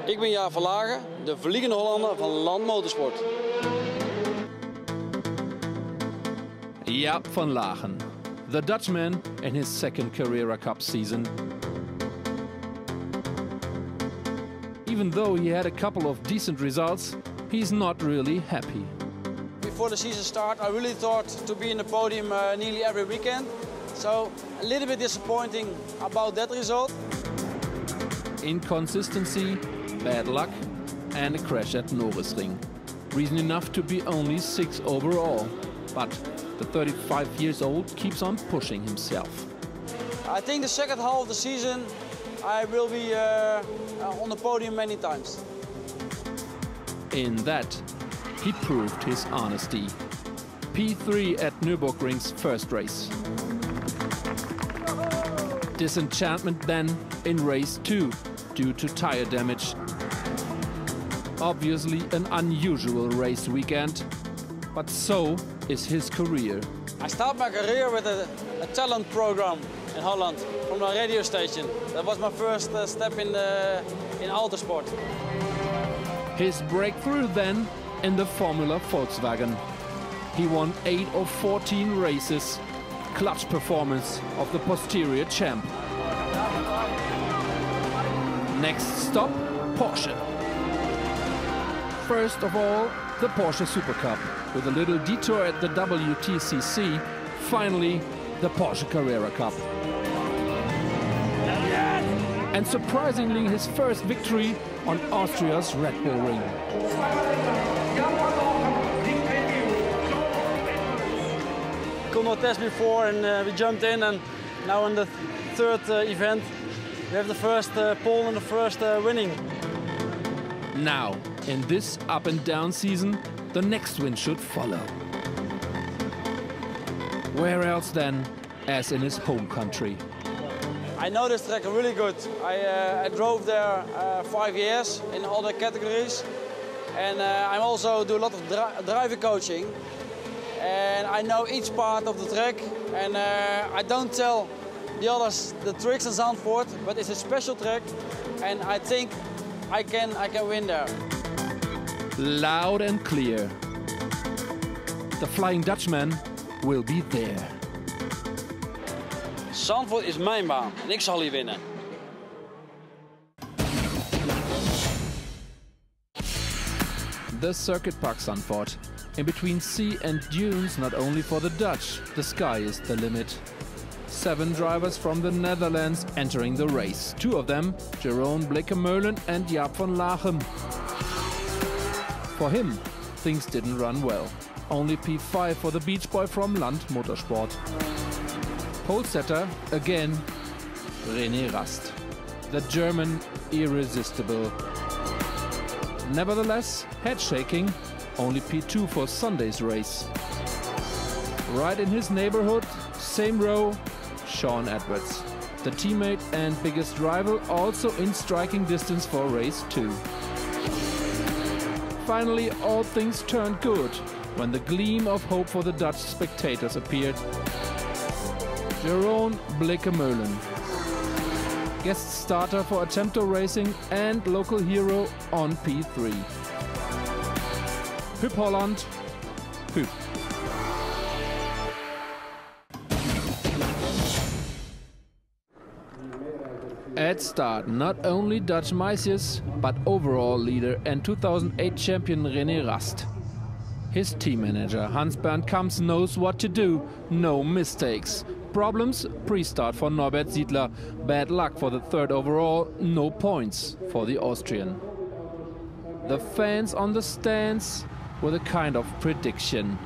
Ik ben Jaap van Lagen, de vliegende Hollander van Land Motorsport. Jaap van Lagen, the Dutchman in his second Carrera Cup season. Even though he had a couple of decent results, he's not really happy. Before the season start, I really thought to be in the podium nearly every weekend. So a little bit disappointing about that result. Inconsistency, bad luck and a crash at Norrisring. Reason enough to be only 6th overall. But the 35 years old keeps on pushing himself. I think the second half of the season I will be on the podium many times. In that, he proved his honesty. P3 at Nürburgring's first race. Disenchantment then in race 2 due to tire damage. Obviously an unusual race weekend, but so is his career. I started my career with a talent program in Holland from a radio station. That was my first step in autosport. His breakthrough then in the Formula Volkswagen. He won 8 of 14 races. Clutch performance of the posterior champ. Next stop, Porsche. First of all, the Porsche Super Cup. With a little detour at the WTCC, finally the Porsche Carrera Cup. And surprisingly his first victory on Austria's Red Bull Ring. Could not test before and we jumped in, and now in the third event we have the first pole and the first winning. Now, in this up and down season, the next win should follow. Where else then, as in his home country? I know this track really good. I drove there 5 years in all the categories, and I also do a lot of driver coaching. And I know each part of the track, and I don't tell the others the tricks in Zandvoort, but it's a special track, and I think I can win there. Loud and clear. The Flying Dutchman will be there. Zandvoort is mijn baan en ik zal hier winnen. The Circuit Park Zandvoort. In between sea and dunes, not only for the Dutch, the sky is the limit. 7 drivers from the Netherlands entering the race. 2 of them, Jeroen Bleekemolen and Jaap van Lagen. For him, things didn't run well. Only P5 for the beach boy from Land Motorsport. Pole setter, again, René Rast. The German irresistible. Nevertheless, head shaking, only P2 for Sunday's race. Right in his neighborhood, same row, Sean Edwards. The teammate and biggest rival also in striking distance for race 2. Finally, all things turned good when the gleam of hope for the Dutch spectators appeared. Jeroen Bleekemolen, guest starter for Attempto Racing and local hero on P3. Hup Holland, hup. At start, not only Dutch meisjes, but overall leader and 2008 champion René Rast. His team manager Hans-Bernd Kamps knows what to do, no mistakes. Problems, pre-start for Norbert Siedler. Bad luck for the 3rd overall, no points for the Austrian. The fans on the stands with a kind of prediction.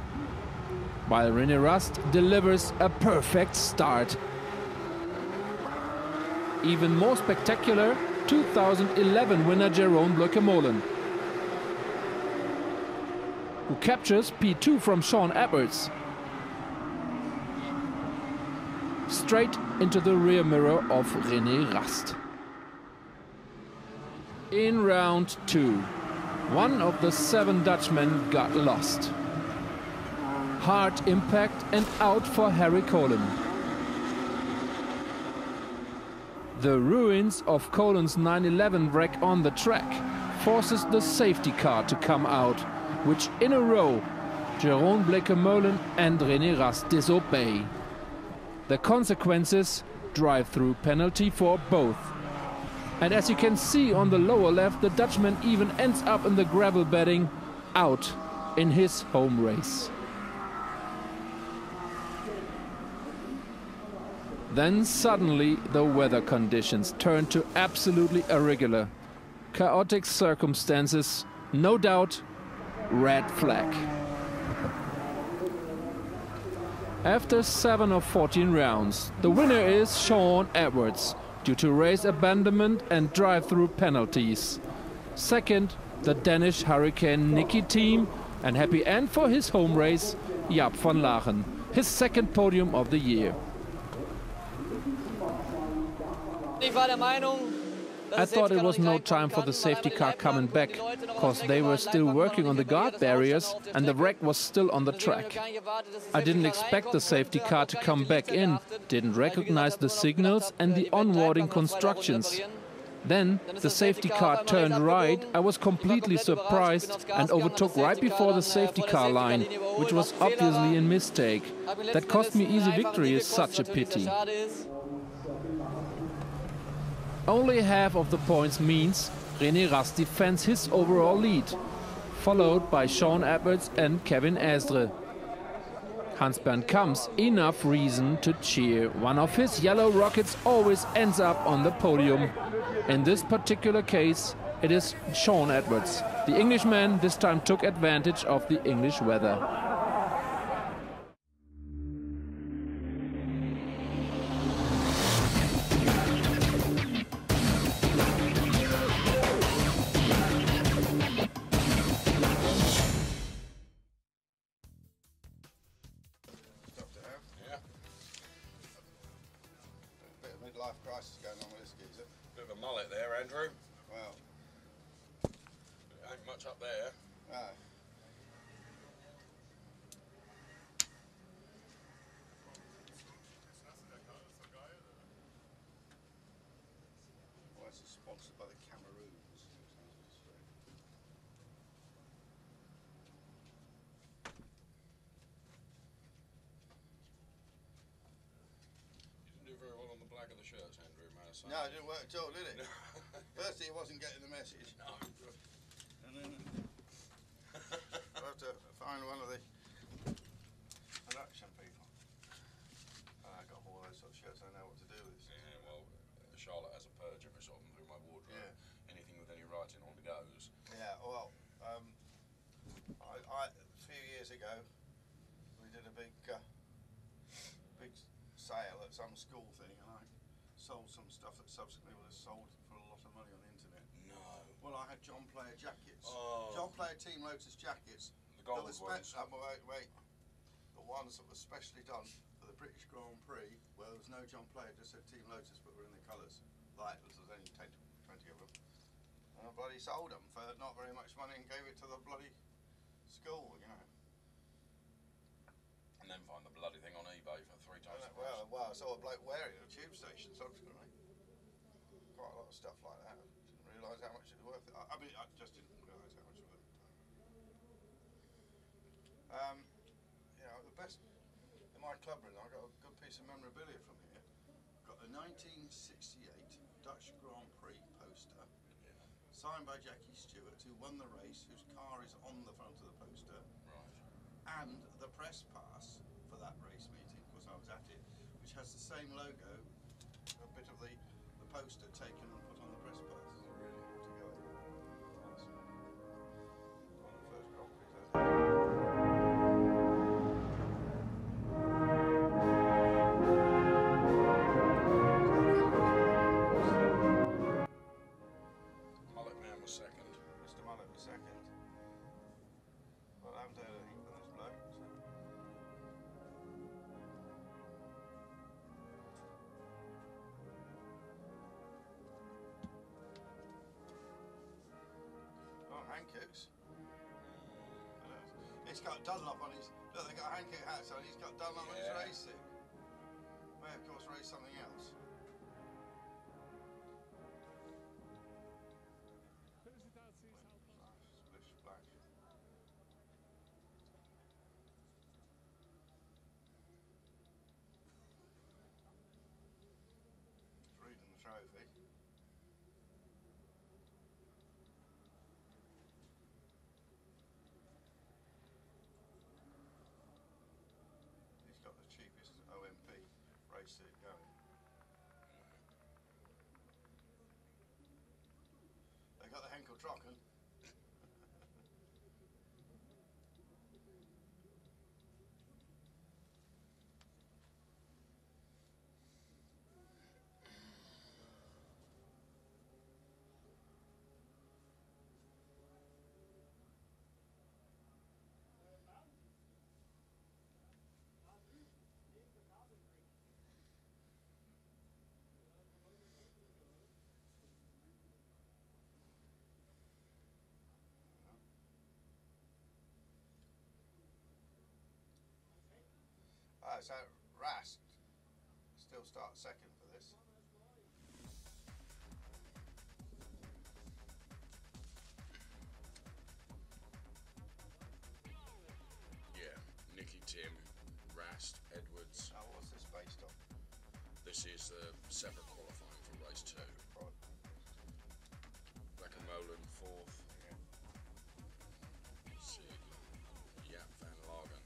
While René Rast delivers a perfect start. Even more spectacular, 2011 winner Jeroen Bleekemolen, who captures P2 from Sean Edwards. Straight into the rear mirror of René Rast. In round 2, one of the 7 Dutchmen got lost. Hard impact and out for Harry Colin. The ruins of Colin's 911 wreck on the track forces the safety car to come out, which in a row Jeroen Bleekemolen and René Rast disobey. The consequences: drive-through penalty for both. And as you can see on the lower left, the Dutchman even ends up in the gravel bedding, out in his home race. Then suddenly the weather conditions turn to absolutely irregular. Chaotic circumstances, no doubt, red flag. After 7 of 14 rounds, the winner is Sean Edwards due to race abandonment and drive-through penalties. Second, the Danish Hurricane Nicky team, and happy end for his home race, Jaap van Lagen, his second podium of the year. I thought it was no time for the safety car coming back, cause they were still working on the guard barriers and the wreck was still on the track. I didn't expect the safety car to come back in, didn't recognize the signals and the onboarding constructions. Then the safety car turned right. I was completely surprised and overtook right before the safety car line, which was obviously a mistake. That cost me easy victory, is such a pity. Only half of the points means René Rast defends his overall lead, followed by Sean Edwards and Kevin Esdre. Hans-Bernd Kamps enough reason to cheer. One of his yellow rockets always ends up on the podium. In this particular case, it is Sean Edwards. The Englishman this time took advantage of the English weather. Life crisis going on with this geezer. Bit of a mullet there, Andrew. Well, Ain't much up there. no. Well, it's sponsored by the Cameroons. Very well on the black of the shirts, Andrew, may I say. No, it didn't work at all, did it? Firstly, he wasn't getting the message. No. And then I'll have to find one of the production people. I got all those sort of shirts, I know what to do with this. Yeah, well, Charlotte has a purge every so often through my wardrobe. Yeah. Anything with any writing on goes. Yeah, well, a few years ago, we did a big sale at some school thing, and I sold some stuff that subsequently was sold for a lot of money on the internet. No. Well, I had John Player jackets. Oh. John Player Team Lotus jackets. The gold ones. Wait. The ones that were specially done for the British Grand Prix, where there was no John Player, just said Team Lotus, but were in the colours. Like, there was only 10 to 20 of them. And I bloody sold them for not very much money and gave it to the bloody school, you know. And then find the bloody thing on eBay for 3 times the price. Well, I saw a bloke wearing it at a tube station subsequently. Quite a lot of stuff like that. Didn't realise how much it was worth. I mean, I just didn't realise how much it was worth. You know, the best in my club room, I got a good piece of memorabilia from here. Got a 1968 Dutch Grand Prix poster, signed by Jackie Stewart, who won the race, whose car is on the front of the poster. Right. And the press pass for that race meeting, because I was at it, which has the same logo, a bit of the poster taken and put on the press pass. Really? To go with. Yes. One of the first Grand Prix I did. Mullet Man was second. Mr. Mullet was second. Well, I haven't heard anything from this bloke, so. Oh, Hankooks. He's got Dunlop on his. Look, they got Hankook hats on. He's got Dunlop on his race suit. May of course race something else. race suit going. They got the Henkel Trocken. So Rast still starts second for this. Yeah, Nicky, Tim, Rast, Edwards. Now what's this based on? This is separate qualifying for race 2. Right. Breckenmolen 4th. Yeah, Van Lagen.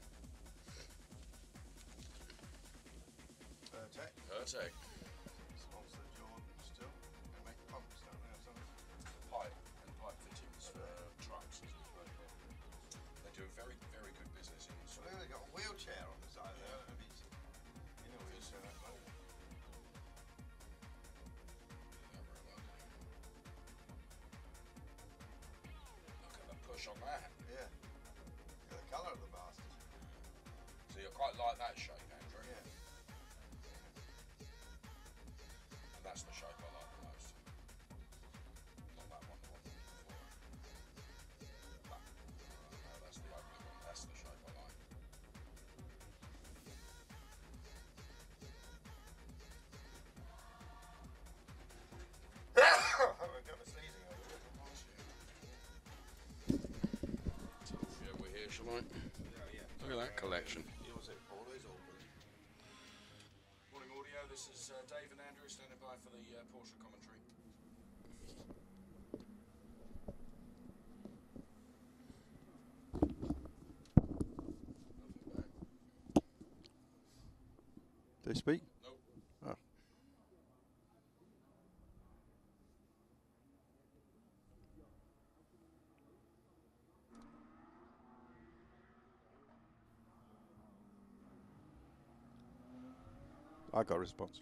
Herteg. Sponsor Jordan still. They make pumps, don't they, or something? Pipe and pipe fittings for trucks. They do a very, very good business in So they've got a wheelchair on the side there. And he's in a wheelchair that way. Look at the push on that. Yeah. Look at the colour of the bastard. So you quite like that shape, Andrew? Yeah. And that's the shape I like the most. Not that one, the one before. That. No, that's the ugly one. That's the shape I like. I've got a sneezing over it. Yeah, we're here, shall I? Look at that collection. Yours it, Paul, is all good. Morning audio, this is Dave and Andrew standing by for the Porsche commentary. Do they speak? Nope. Oh. I got a response.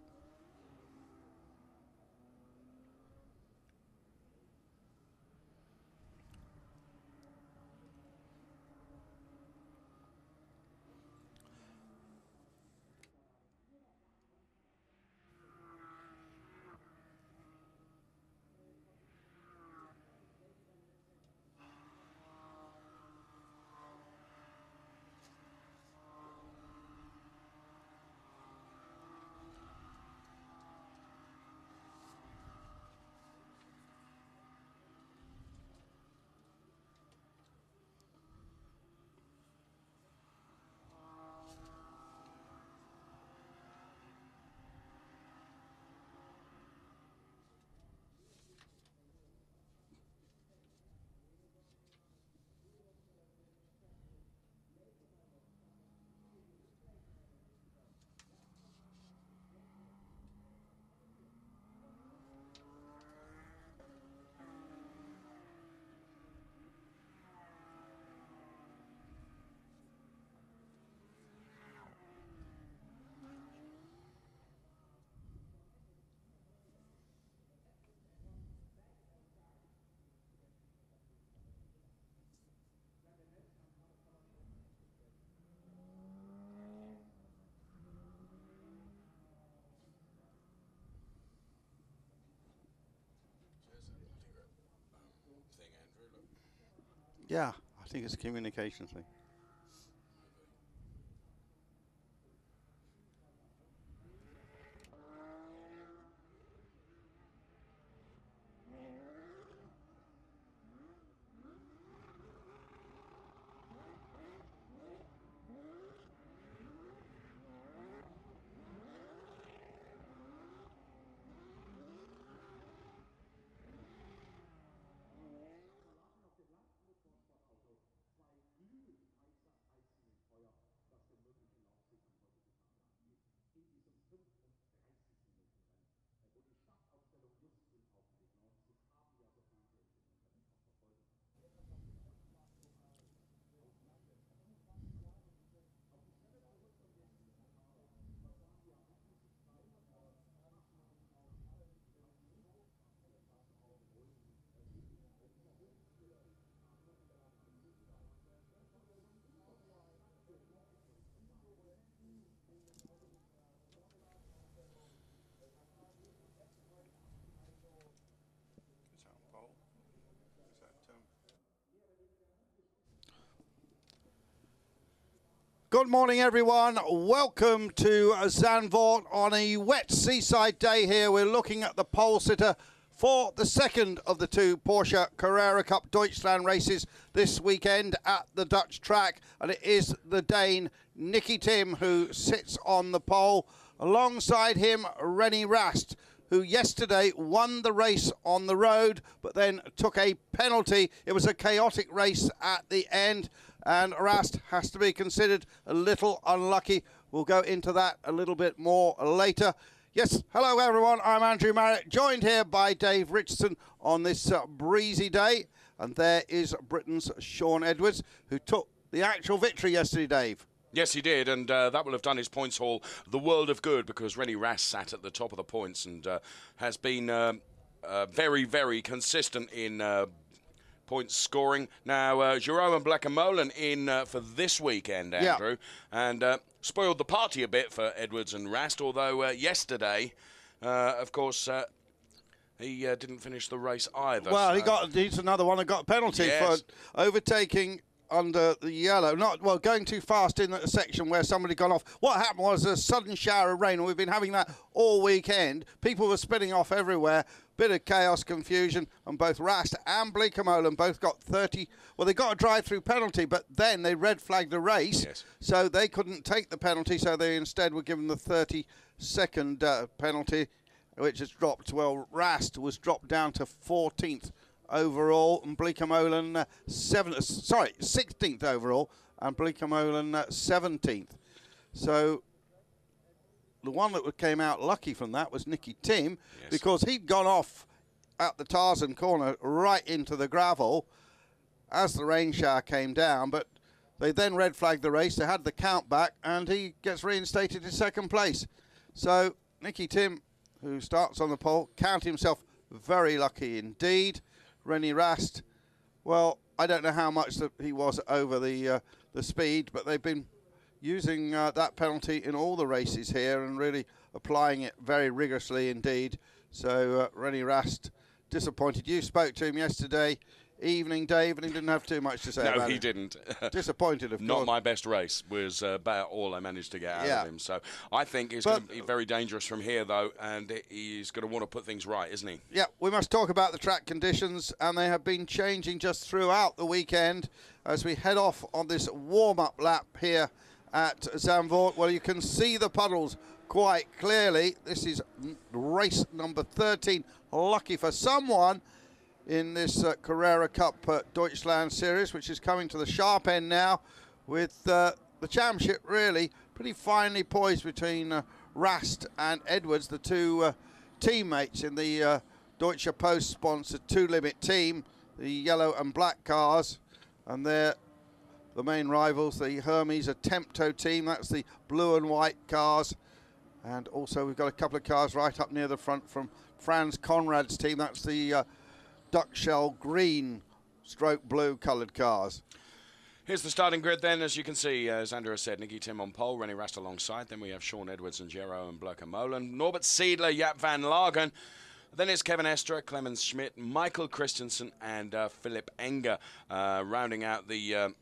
Thing, Andrew, look. Yeah, I think it's a communication thing. Good morning, everyone. Welcome to Zandvoort on a wet seaside day here. We're looking at the pole sitter for the second of the two Porsche Carrera Cup Deutschland races this weekend at the Dutch track. And it is the Dane, Nicky Tim, who sits on the pole. Alongside him, René Rast, who yesterday won the race on the road, but then took a penalty. It was a chaotic race at the end, and Rast has to be considered a little unlucky. We'll go into that a little bit more later. Yes, hello everyone, I'm Andrew Marriott, joined here by Dave Richardson on this breezy day. And there is Britain's Shaun Edwards, who took the actual victory yesterday, Dave. Yes, he did, and that will have done his points haul the world of good, because René Rast sat at the top of the points and has been very, very consistent in points scoring. Now, Giraud and Bleekemolen in for this weekend, Andrew, and spoiled the party a bit for Edwards and Rast, although yesterday, of course, he didn't finish the race either. Well, he's another one that got a penalty for overtaking under the yellow, going too fast in a section where somebody got off. What happened was a sudden shower of rain, and we've been having that all weekend. People were spinning off everywhere. Bit of chaos, confusion, and both Rast and Bleekemolen both got 30. Well, they got a drive-through penalty, but then they red flagged the race, so they couldn't take the penalty, so they instead were given the 30-second penalty, which has dropped. Well, Rast was dropped down to 14th overall, and Bleekemolen 16th overall, and Bleekemolen 17th. So the one that came out lucky from that was Nicky Tim, because he'd gone off at the Tarzan corner right into the gravel as the rain shower came down, but they then red flagged the race. They had the count back, and he gets reinstated in second place. So Nicky Tim, who starts on the pole, count himself very lucky indeed. René Rast, well, I don't know how much that he was over the speed, but they've been using that penalty in all the races here and really applying it very rigorously indeed. So René Rast, disappointed. You spoke to him yesterday evening, Dave, and he didn't have too much to say about it. No, he didn't. Disappointed, of course. Not my best race was about all I managed to get out of him. So I think he's going to be very dangerous from here, though, and he's going to want to put things right, isn't he? Yeah, we must talk about the track conditions, and they have been changing just throughout the weekend as we head off on this warm-up lap here at Zandvoort. Well, you can see the puddles quite clearly. This is race number 13. Lucky for someone in this Carrera Cup Deutschland series, which is coming to the sharp end now, with the championship really pretty finely poised between Rast and Edwards, the two teammates in the Deutsche Post sponsored two-limit team, the yellow and black cars, and they're the main rivals, the Hermes Attempto team. That's the blue and white cars, and also we've got a couple of cars right up near the front from Franz Conrad's team. That's the duck shell green stroke blue coloured cars. Here's the starting grid then, as you can see, as Andrew said, Nicky Tim on pole, René Rast alongside. Then we have Shaun Edwards and Giraud and Bleekemolen, Norbert Siedler, Jaap van Lagen. Then it's Kevin Estre, Clemens Schmidt, Michael Christensen and Philip Enger rounding out the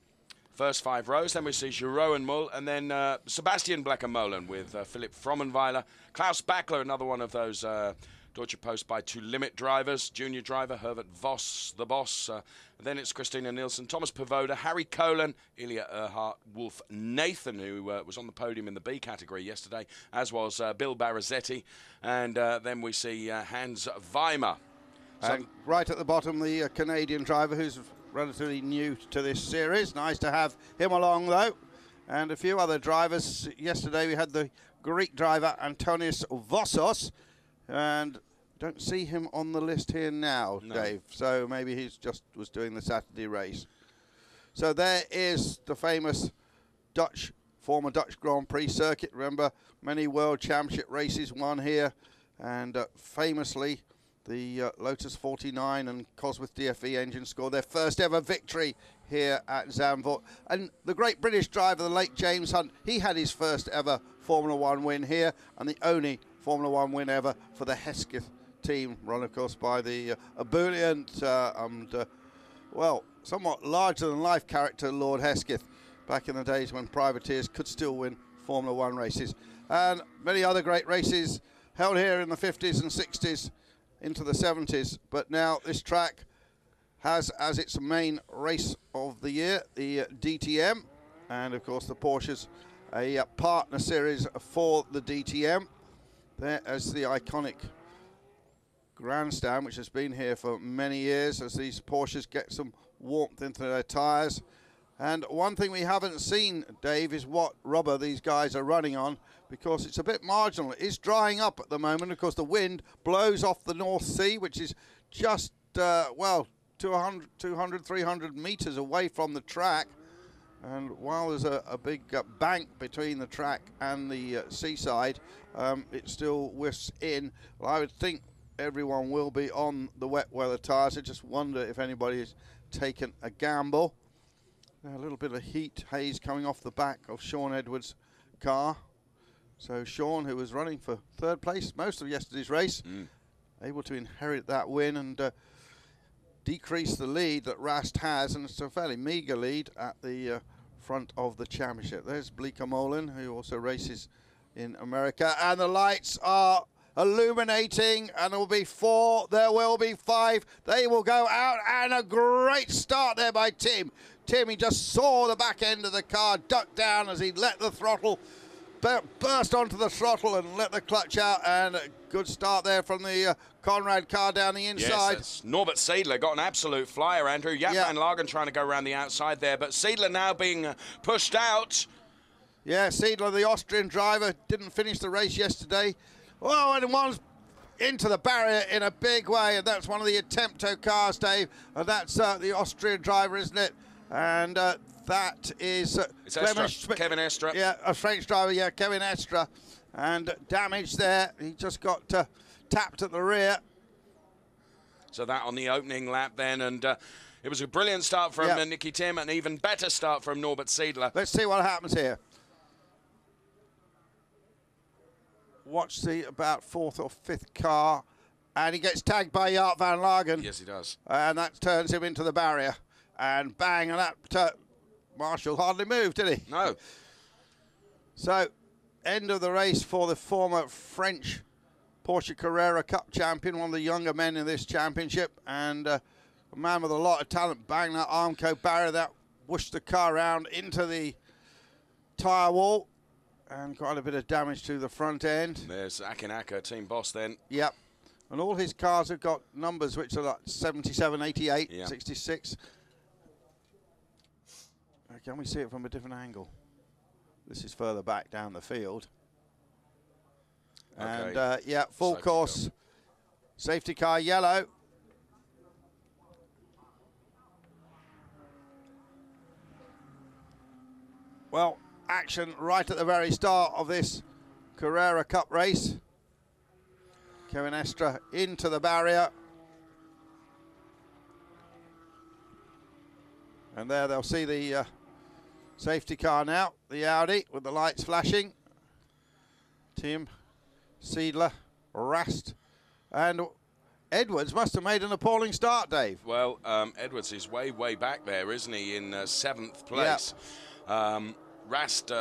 first 5 rows. Then we see Giraud and Mull, and then Sebastian Bleekemolen with Philip Frommenweiler, Klaus Backler, another one of those Deutsche Post by 2 limit drivers, junior driver Herbert Voss, the boss. Then it's Christina Nielsen, Thomas Pavoda, Harry Kolen, Ilya Earhart, Wolf Nathan, who was on the podium in the B category yesterday, as was Bill Barazetti. And then we see Hans Weimer. And right at the bottom, the Canadian driver, who's relatively new to this series. Nice to have him along, though. And a few other drivers. Yesterday we had the Greek driver Antonios Vossos, and don't see him on the list here now, Dave. So maybe he's just was doing the Saturday race. So there is the famous former Dutch Grand Prix circuit. Remember, many World Championship races won here, and famously the Lotus 49 and Cosworth DFE engine scored their first ever victory here at Zandvoort. And the great British driver, the late James Hunt, he had his first ever Formula 1 win here, and the only Formula 1 win ever for the Hesketh team, run of course by the ebullient and well, somewhat larger than life character Lord Hesketh. back in the days when privateers could still win Formula One races. And many other great races held here in the 50s and 60s into the 70s. But now this track has as its main race of the year the DTM. And of course the Porsche's a partner series for the DTM. There as the iconic grandstand, which has been here for many years as these Porsches get some warmth into their tyres. And one thing we haven't seen, Dave, is what rubber these guys are running on, because it's a bit marginal. It is drying up at the moment. Of course, the wind blows off the North Sea, which is just, well, 200, 300 metres away from the track. And while there's a big bank between the track and the seaside, it still whisks in. Well, I would think everyone will be on the wet weather tyres. I just wonder if anybody has taken a gamble. A little bit of heat haze coming off the back of Sean Edwards' car. So Sean, who was running for third place most of yesterday's race, able to inherit that win and decrease the lead that Rast has, and it's a fairly meagre lead at the front of the championship. There's Bleeker Molen, who also races in America, and the lights are illuminating, and there will be 4, there will be 5, they will go out, and a great start there by Tim. Tim, he just saw the back end of the car duck down as he let the throttle, burst onto the throttle and let the clutch out, and a good start there from the Conrad car down the inside. Yes, Norbert Seidler got an absolute flyer, Andrew. Jaap van Lagen trying to go around the outside there, but Seidler now being pushed out. Yeah, Seidler, the Austrian driver, didn't finish the race yesterday. Oh, and one's into the barrier in a big way, and that's one of the Attempto cars, Dave, and that's the Austrian driver, isn't it? And that is Kevin Estra. Yeah, a French driver, yeah, Kevin Estra. And damage there. He just got tapped at the rear. So that on the opening lap then, and it was a brilliant start from Nicky Tim, and an even better start from Norbert Seidler. Let's see what happens here. Watch the about 4th or 5th car, and he gets tagged by Jaap van Lagen. Yes, he does. And that turns him into the barrier. And bang, and that Marshall hardly moved, did he? No. So, end of the race for the former French Porsche Carrera Cup champion, one of the younger men in this championship, and a man with a lot of talent. Bang, that Armco barrier, that whooshed the car around into the tyre wall, and quite a bit of damage to the front end. There's Akinaka, team boss then. Yep. And all his cars have got numbers which are like 77, 88, 66. Can we see it from a different angle? This is further back down the field. Okay. And yeah, full safety course. Car. Safety car yellow. Well, action right at the very start of this Carrera Cup race. Kevin Estra into the barrier. And there they'll see the safety car now, the Audi, with the lights flashing. Tim, Seidler, Rast, and Edwards must have made an appalling start, Dave. Well, Edwards is way back there, isn't he, in 7th place. Yep. Rast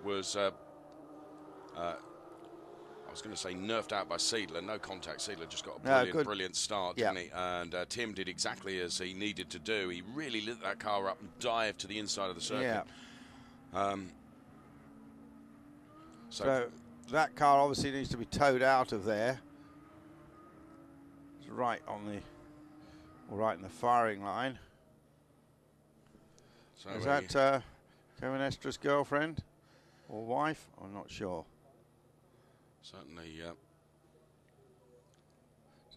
was, I was going to say nerfed out by Seidler. No contact. Seidler just got a brilliant start, didn't he? And Tim did exactly as he needed to do. He really lit that car up and dived to the inside of the circuit. Yeah. So that car obviously needs to be towed out of there. It's right on the, right in the firing line. So is that Kevin Estra's girlfriend or wife? I'm not sure. Certainly,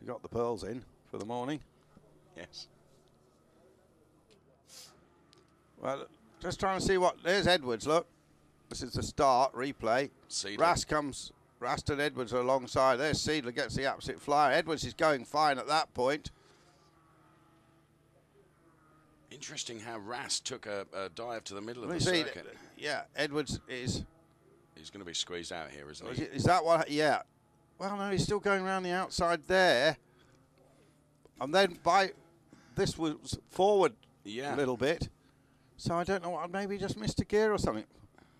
She got the pearls in for the morning. Yes. Well, just trying to see what... There's Edwards, look. This is the start, replay. Rast and Edwards are alongside. There's Seidler, gets the absolute flyer. Edwards is going fine at that point. Interesting how Rast took a dive to the middle of the circuit. Yeah, Edwards is... He's going to be squeezed out here, isn't he? Is that what... Yeah. Well, no, he's still going around the outside there. And then this was forward a little bit. So I don't know, maybe he just missed a gear or something.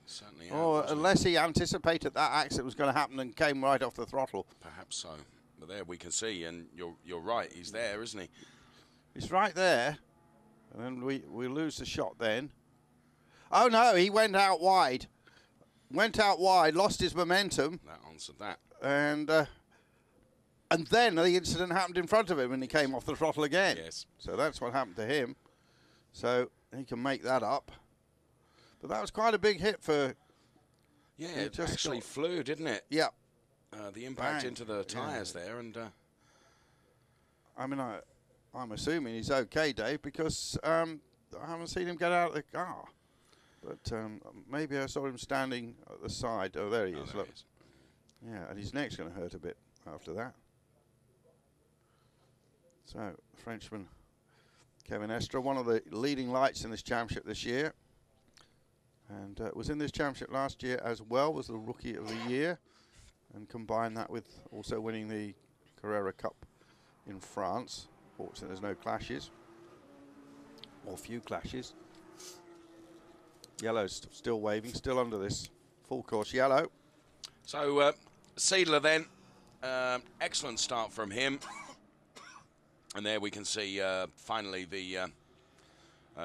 Certainly. Or unless he anticipated that accident was going to happen and came right off the throttle. Perhaps so. But there we can see, and you're right. He's there, isn't he? He's right there, and then we lose the shot then. Oh no, he went out wide. Went out wide, lost his momentum. That answered that. And then the incident happened in front of him and he came off the throttle again. Yes. So that's what happened to him. So he can make that up. But that was quite a big hit for... Yeah, it just actually flew, didn't it? Yeah. The impact into the tyres there, and... I mean, I'm assuming he's okay, Dave, because I haven't seen him get out of the car. But maybe I saw him standing at the side. Oh, there he is, look. Yeah, and his neck's going to hurt a bit after that. So, Frenchman Kevin Estre, one of the leading lights in this championship this year. And was in this championship last year as well, was the Rookie of the Year. And combine that with also winning the Carrera Cup in France. Fortunately, there's no clashes, or few clashes. Yellow's still waving, still under this full course yellow. So Seidler then, excellent start from him. And there we can see finally the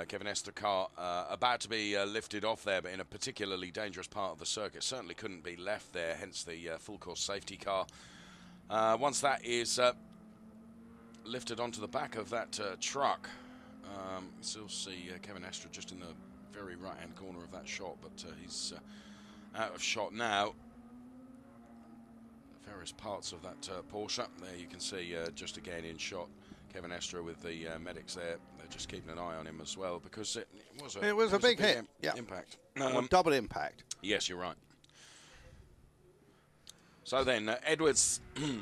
Kevin Estre car about to be lifted off there, but in a particularly dangerous part of the circuit. Certainly couldn't be left there, hence the full course safety car. Once that is lifted onto the back of that truck, you still see Kevin Estre just in the very right-hand corner of that shot, but he's out of shot now. Various parts of that Porsche. There you can see just again in shot Kevin Estre with the medics there. They're just keeping an eye on him as well because it was a big hit. Impact. Double impact. Yes, you're right. So then, Edwards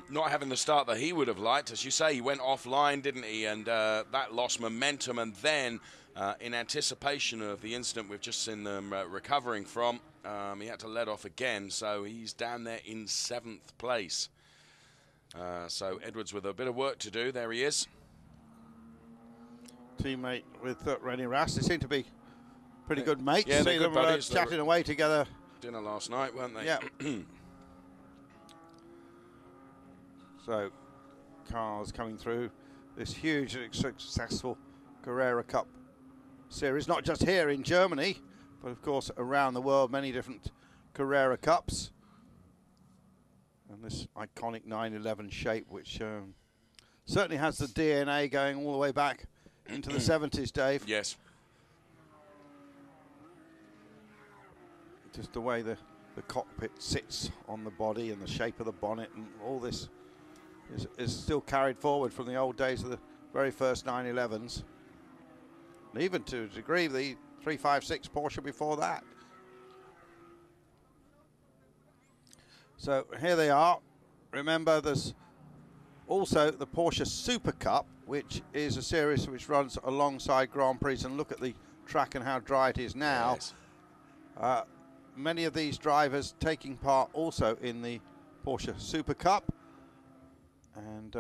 not having the start that he would have liked. As you say, he went offline, didn't he? And that lost momentum. And then, in anticipation of the incident we've just seen them recovering from, he had to let off again. So he's down there in 7th place. So Edwards with a bit of work to do. There he is. Teammate with René Rast. They seem to be pretty good mates. Yeah, see them chatting away together. Dinner last night, weren't they? Yeah. So, cars coming through this huge and successful Carrera Cup series, not just here in Germany, but of course around the world, many different Carrera Cups. And this iconic 911 shape, which certainly has the DNA going all the way back into the 70s, Dave. Yes. Just the way the cockpit sits on the body and the shape of the bonnet and all this is still carried forward from the old days of the very first 911s. And even to a degree, the 356 Porsche before that. So here they are. Remember, there's also the Porsche Super Cup, which is a series which runs alongside Grand Prix. And look at the track and how dry it is now. Yes. Many of these drivers taking part also in the Porsche Super Cup. And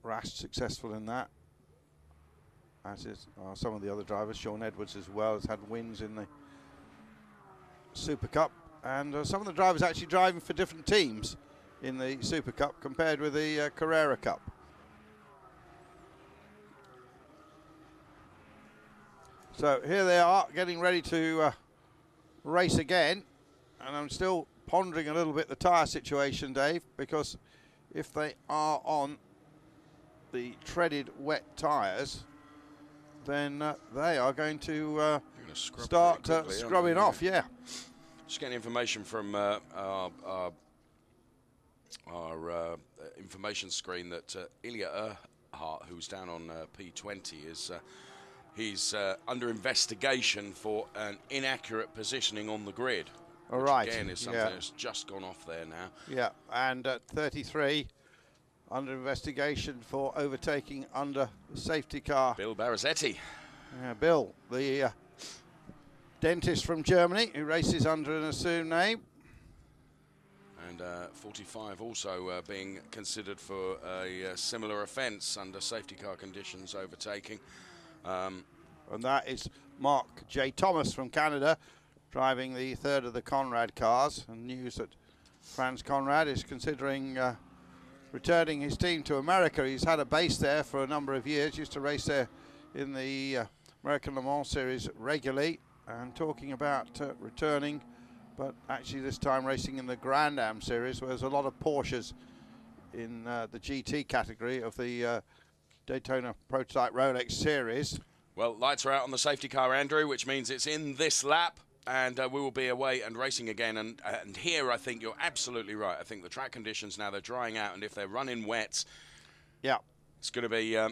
Rast successful in that, as is some of the other drivers. Sean Edwards as well has had wins in the Super Cup. And some of the drivers actually driving for different teams in the Super Cup compared with the Carrera Cup. So here they are getting ready to race again. And I'm still pondering a little bit the tyre situation, Dave, because if they are on the treaded wet tyres, then they are going to start scrubbing off, yeah. Just getting information from our information screen that Ilya Earhart, who's down on P20, is he's under investigation for an inaccurate positioning on the grid. All right. Again, is something that's just gone off there now. Yeah, and at 33, under investigation for overtaking under the safety car. Bill Barazetti. Yeah, Bill, the dentist from Germany, who races under an assumed name. And 45 also being considered for a similar offence under safety car conditions, overtaking. And that is Mark J. Thomas from Canada, driving the third of the Conrad cars. And news that Franz Conrad is considering returning his team to America. He's had a base there for a number of years, used to race there in the American Le Mans Series regularly, and talking about returning, but actually this time racing in the Grand Am Series, where there's a lot of Porsches in the GT category of the Daytona Prototype Rolex Series. Well, lights are out on the safety car, Andrew, which means it's in this lap, and we will be away and racing again. And here, I think you're absolutely right. I think the track conditions now, they're drying out, and if they're running wets, yeah, it's going to be... yeah,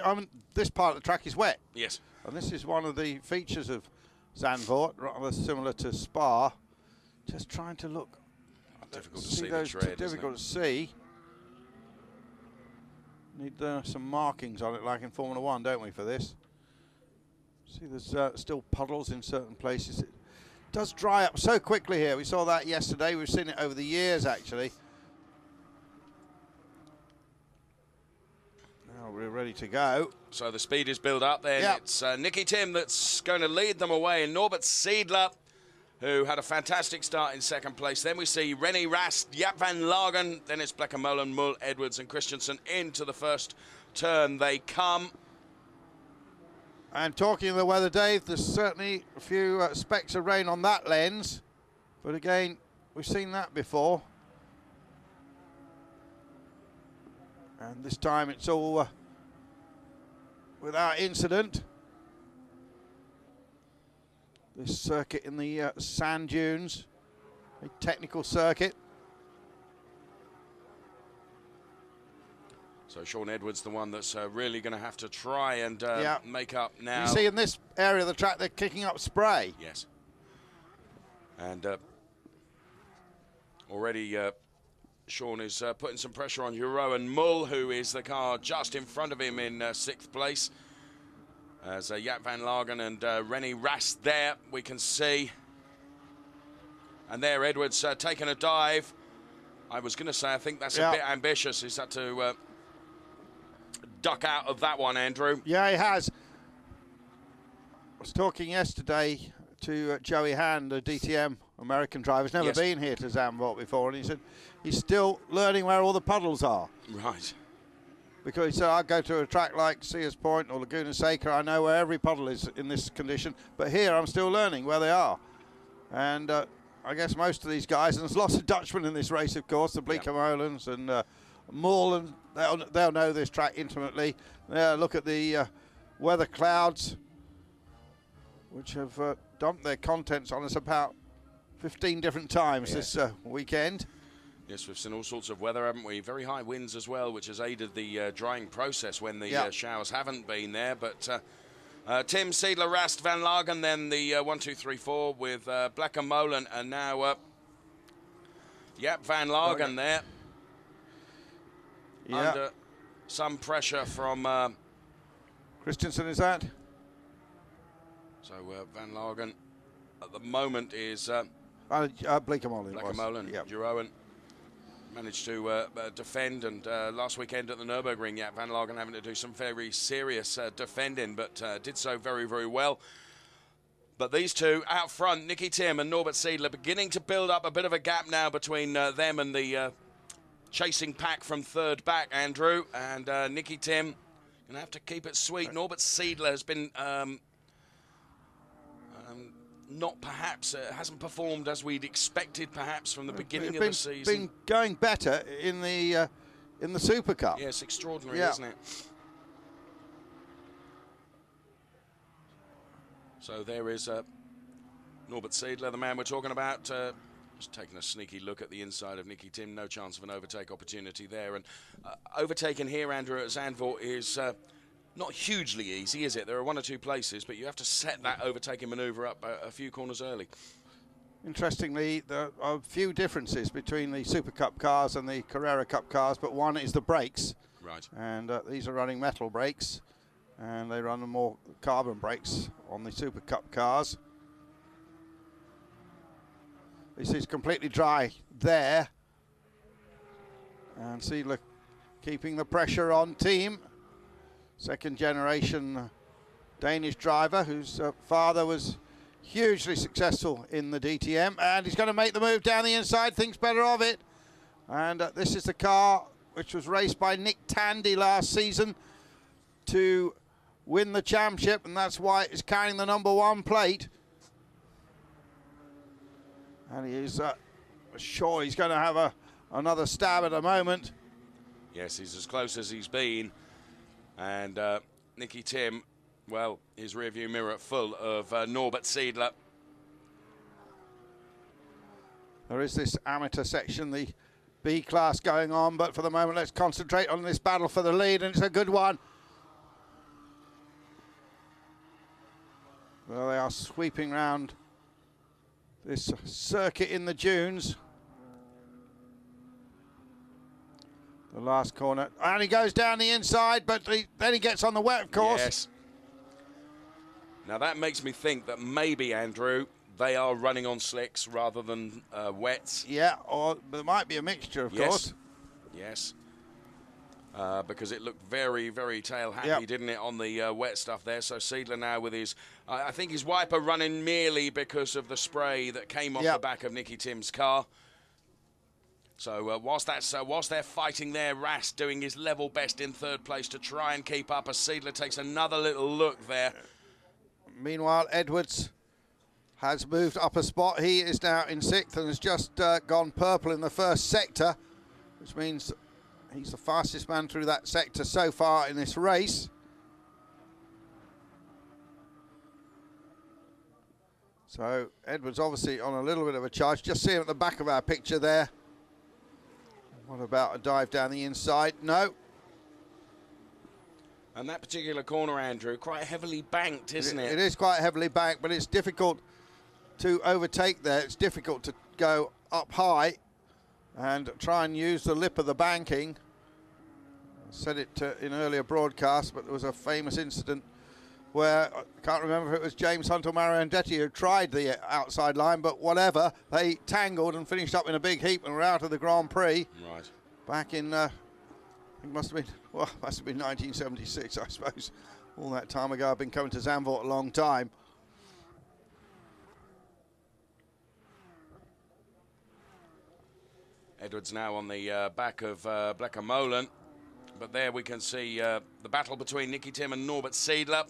I mean, this part of the track is wet. Yes. And this is one of the features of Zandvoort, rather similar to Spa. Just trying to look. Difficult to see the tread, difficult to see. Need some markings on it, like in Formula 1, don't we, for this? See, there's still puddles in certain places. It does dry up so quickly here. We saw that yesterday. We've seen it over the years, actually. Now we're ready to go. So the speed is built up then. Yep. It's Nicky Tim that's going to lead them away, and Norbert Siedler, who had a fantastic start in second place. Then we see René Rast, Jaap van Lagen, then it's Blecker-Molen, Mull, Edwards and Christensen into the first turn. They come. And talking of the weather, Dave, there's certainly a few specks of rain on that lens. But again, we've seen that before. And this time it's all without incident. This circuit in the sand dunes, a technical circuit. So Sean Edwards, the one that's really going to have to try and make up now. You see in this area of the track, they're kicking up spray. Yes. And already Sean is putting some pressure on Jeroen Mull, who is the car just in front of him in 6th place. As Jaap van Lagen and René Rast there, we can see. And there Edwards taking a dive. I was going to say, I think that's a bit ambitious. He's had to duck out of that one, Andrew. Yeah, he has. I was talking yesterday to Joey Hand, the DTM American driver. He's never been here to Zandvoort before, and he said he's still learning where all the puddles are. Right. Because he said, I go to a track like Sears Point or Laguna Seca, I know where every puddle is in this condition, but here I'm still learning where they are. And I guess most of these guys, and there's lots of Dutchmen in this race, of course, the Bleeker-Molens and Mull, and they'll know this track intimately. Look at the weather clouds, which have dumped their contents on us about 15 different times this weekend. Yes, we've seen all sorts of weather, haven't we? Very high winds as well, which has aided the drying process when the showers haven't been there. But Tim, Siedler, Rast, Van Lagen, then the 1, 2, 3, 4 with Blecker-Molen, and now Jaap van Lagen there. Yeah. Under some pressure from... Christensen, is that? So Van Lagen at the moment is... Bleeker-Molen. Bleeker-Molen, Jeroen managed to defend, and last weekend at the Nürburgring, Jaap van Lagen having to do some very serious defending, but did so very, very well. But these two out front, Nicky Tim and Norbert Siedler, beginning to build up a bit of a gap now between them and the chasing pack from third back, Andrew. And Nicky Tim going to have to keep it sweet. Norbert Siedler has been not perhaps, hasn't performed as we'd expected perhaps from the beginning of the season. Been going better in the Super Cup. Yes, extraordinary, isn't it? So there is Norbert Siedler, the man we're talking about, just taking a sneaky look at the inside of Nicky Tim. No chance of an overtake opportunity there. And overtaking here, Andrew, at Zandvoort is not hugely easy, is it? There are 1 or 2 places, but you have to set that overtaking manoeuvre up a few corners early. Interestingly, there are a few differences between the Super Cup cars and the Carrera Cup cars, but one is the brakes. Right. And these are running metal brakes, and they run more carbon brakes on the Super Cup cars. This is completely dry there. And Siedler keeping the pressure on team. Second generation Danish driver whose father was hugely successful in the DTM, and he's going to make the move down the inside, thinks better of it. And this is the car which was raced by Nick Tandy last season to win the championship, and that's why it's carrying the #1 plate. And he's sure he's going to have another stab at the moment. Yes, he's as close as he's been. And Nicky Tim, well, his rearview mirror full of Norbert Seidler. There is this amateur section, the B class going on, but for the moment let's concentrate on this battle for the lead, and it's a good one. Well, they are sweeping round this circuit in the dunes. The last corner, and he goes down the inside, but then he gets on the wet, of course. Yes. Now that makes me think that maybe, Andrew, they are running on slicks rather than wets. Yeah, or there might be a mixture, of course. Yes. Because it looked very, very tail happy, didn't it, on the wet stuff there. So Seidler now with his, I think his wiper running merely because of the spray that came off the back of Nicky Tim's car. So whilst they're fighting there, Rast doing his level best in third place to try and keep up as Seidler takes another little look there. Meanwhile, Edwards has moved up a spot. He is now in 6th and has just gone purple in the first sector, which means he's the fastest man through that sector so far in this race. So Edwards obviously on a little bit of a charge. Just see him at the back of our picture there. What about a dive down the inside? No. And that particular corner, Andrew, quite heavily banked, isn't it? It is quite heavily banked, but it's difficult to overtake there. It's difficult to go up high and try and use the lip of the banking. I said it in earlier broadcasts, but there was a famous incident where, I can't remember if it was James Hunt or Mario Andretti who tried the outside line, but whatever, they tangled and finished up in a big heap and were out of the Grand Prix. Right. Back in, I think must have been 1976, I suppose. All that time ago. I've been coming to Zandvoort a long time. Edwards now on the back of Blecker Molen. But there we can see the battle between Nicky Tim and Norbert Seidler.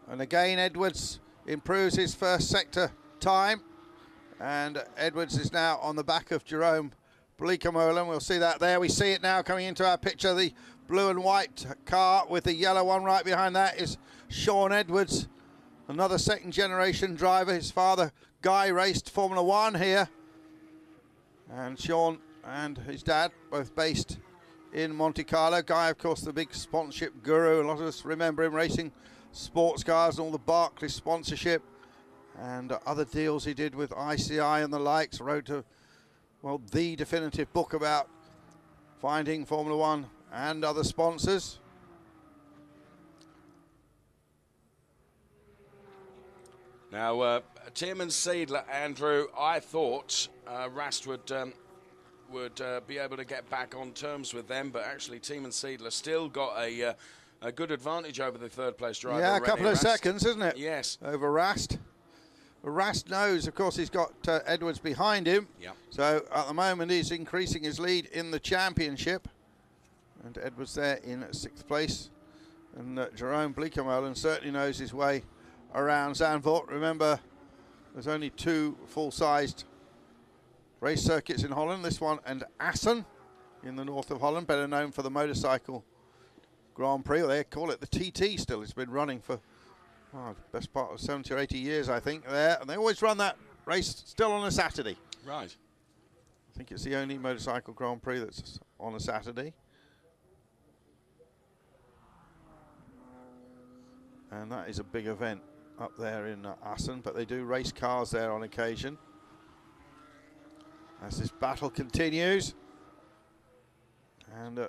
And again, Edwards improves his first sector time. And Edwards is now on the back of Jerome Bleekemolen. We'll see that there. We see it now coming into our picture. The blue and white car with the yellow one right behind that is Sean Edwards, another second generation driver. His father, Guy, raced Formula One here. And Sean and his dad, both based in Monte Carlo. Guy, of course, the big sponsorship guru. A lot of us remember him racing sports cars and all the Barclays sponsorship and other deals he did with ICI and the likes. Wrote the definitive book about finding Formula One and other sponsors. Now, Tim and Seidler, Andrew, I thought Rast would be able to get back on terms with them, but actually Tim and Seidler still got a good advantage over the third place driver. Yeah, a René couple of Rast. seconds, isn't it? Yes. Over Rast. Rast knows, of course, he's got Edwards behind him. Yeah. So at the moment he's increasing his lead in the championship. And Edwards there in 6th place. And Jerome Bleekemolen certainly knows his way around Zandvoort. Remember, there's only 2 full-sized race circuits in Holland. This one and Assen in the north of Holland, better known for the motorcycle Grand Prix, or they call it the TT still. It's been running for the best part of 70 or 80 years, I think, there. And they always run that race still on a Saturday. Right. I think it's the only motorcycle Grand Prix that's on a Saturday. And that is a big event up there in Assen, but they do race cars there on occasion. As this battle continues. And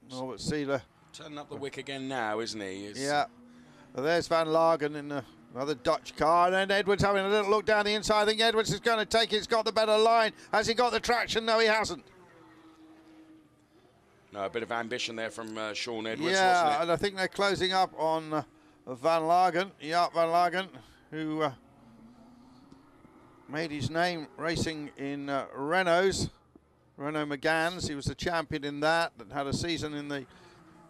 Norbert Seidler Turning up the wick again now, isn't he? Yeah. Well, there's Van Lagen in another Dutch car. And then Edwards having a little look down the inside. I think Edwards is going to take it. He's got the better line. Has he got the traction? No, he hasn't. No, a bit of ambition there from Sean Edwards, yeah, wasn't it? and I think they're closing up on of Van Lagen, Jaap Van Lagen, who made his name racing in Renault Megans. He was the champion in that had a season in the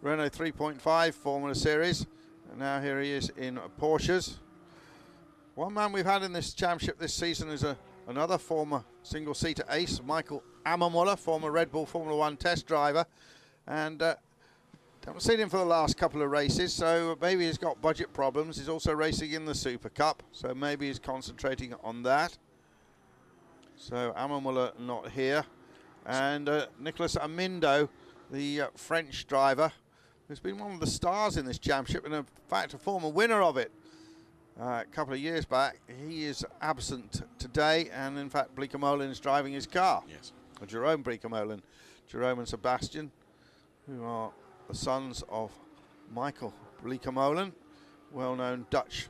Renault 3.5 Formula Series. And now here he is in Porsches. One man we've had in this championship this season is another former single-seater ace, Michael Ammermuller, former Red Bull Formula 1 test driver. And haven't seen him for the last couple of races, so maybe he's got budget problems. He's also racing in the Super Cup, so maybe he's concentrating on that. So Ammermuller not here. And Nicolas Amindo, the French driver, who's been one of the stars in this championship, and in fact a former winner of it a couple of years back. He is absent today, and in fact Bleekemolen is driving his car. Yes. Jerome Bleekemolen, Jerome and Sebastian, who are the sons of Michael Bleekemolen, well-known Dutch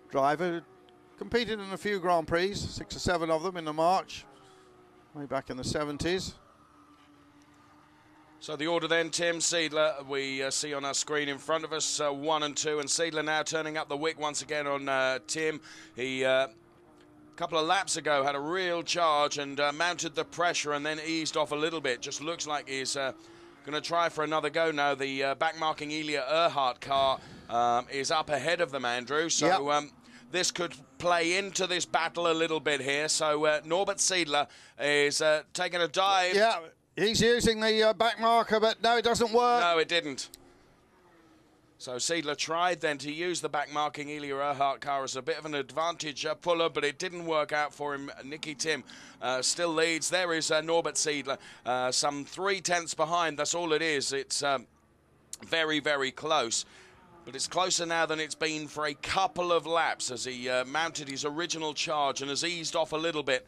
driver, competed in a few Grand Prix, 6 or 7 of them in the March, way back in the 70s. So the order then, Tim Seidler, we see on our screen in front of us, 1 and 2, and Seidler now turning up the wick once again on Tim. He, a couple of laps ago, had a real charge and mounted the pressure and then eased off a little bit. Just looks like he's going to try for another go now. The back-marking Ilya Earhart car is up ahead of them, Andrew, so yep. This could play into this battle a little bit here. So Norbert Seidler is taking a dive. Yeah. He's using the back marker, but no, it doesn't work. No, it didn't. So Seidler tried then to use the back-marking Ilya Earhart car as a bit of an advantage puller, but it didn't work out for him. Nicky Tim still leads. There is Norbert Seidler, some 3/10 behind. That's all it is. It's very, very close. But it's closer now than it's been for a couple of laps as he mounted his original charge and has eased off a little bit.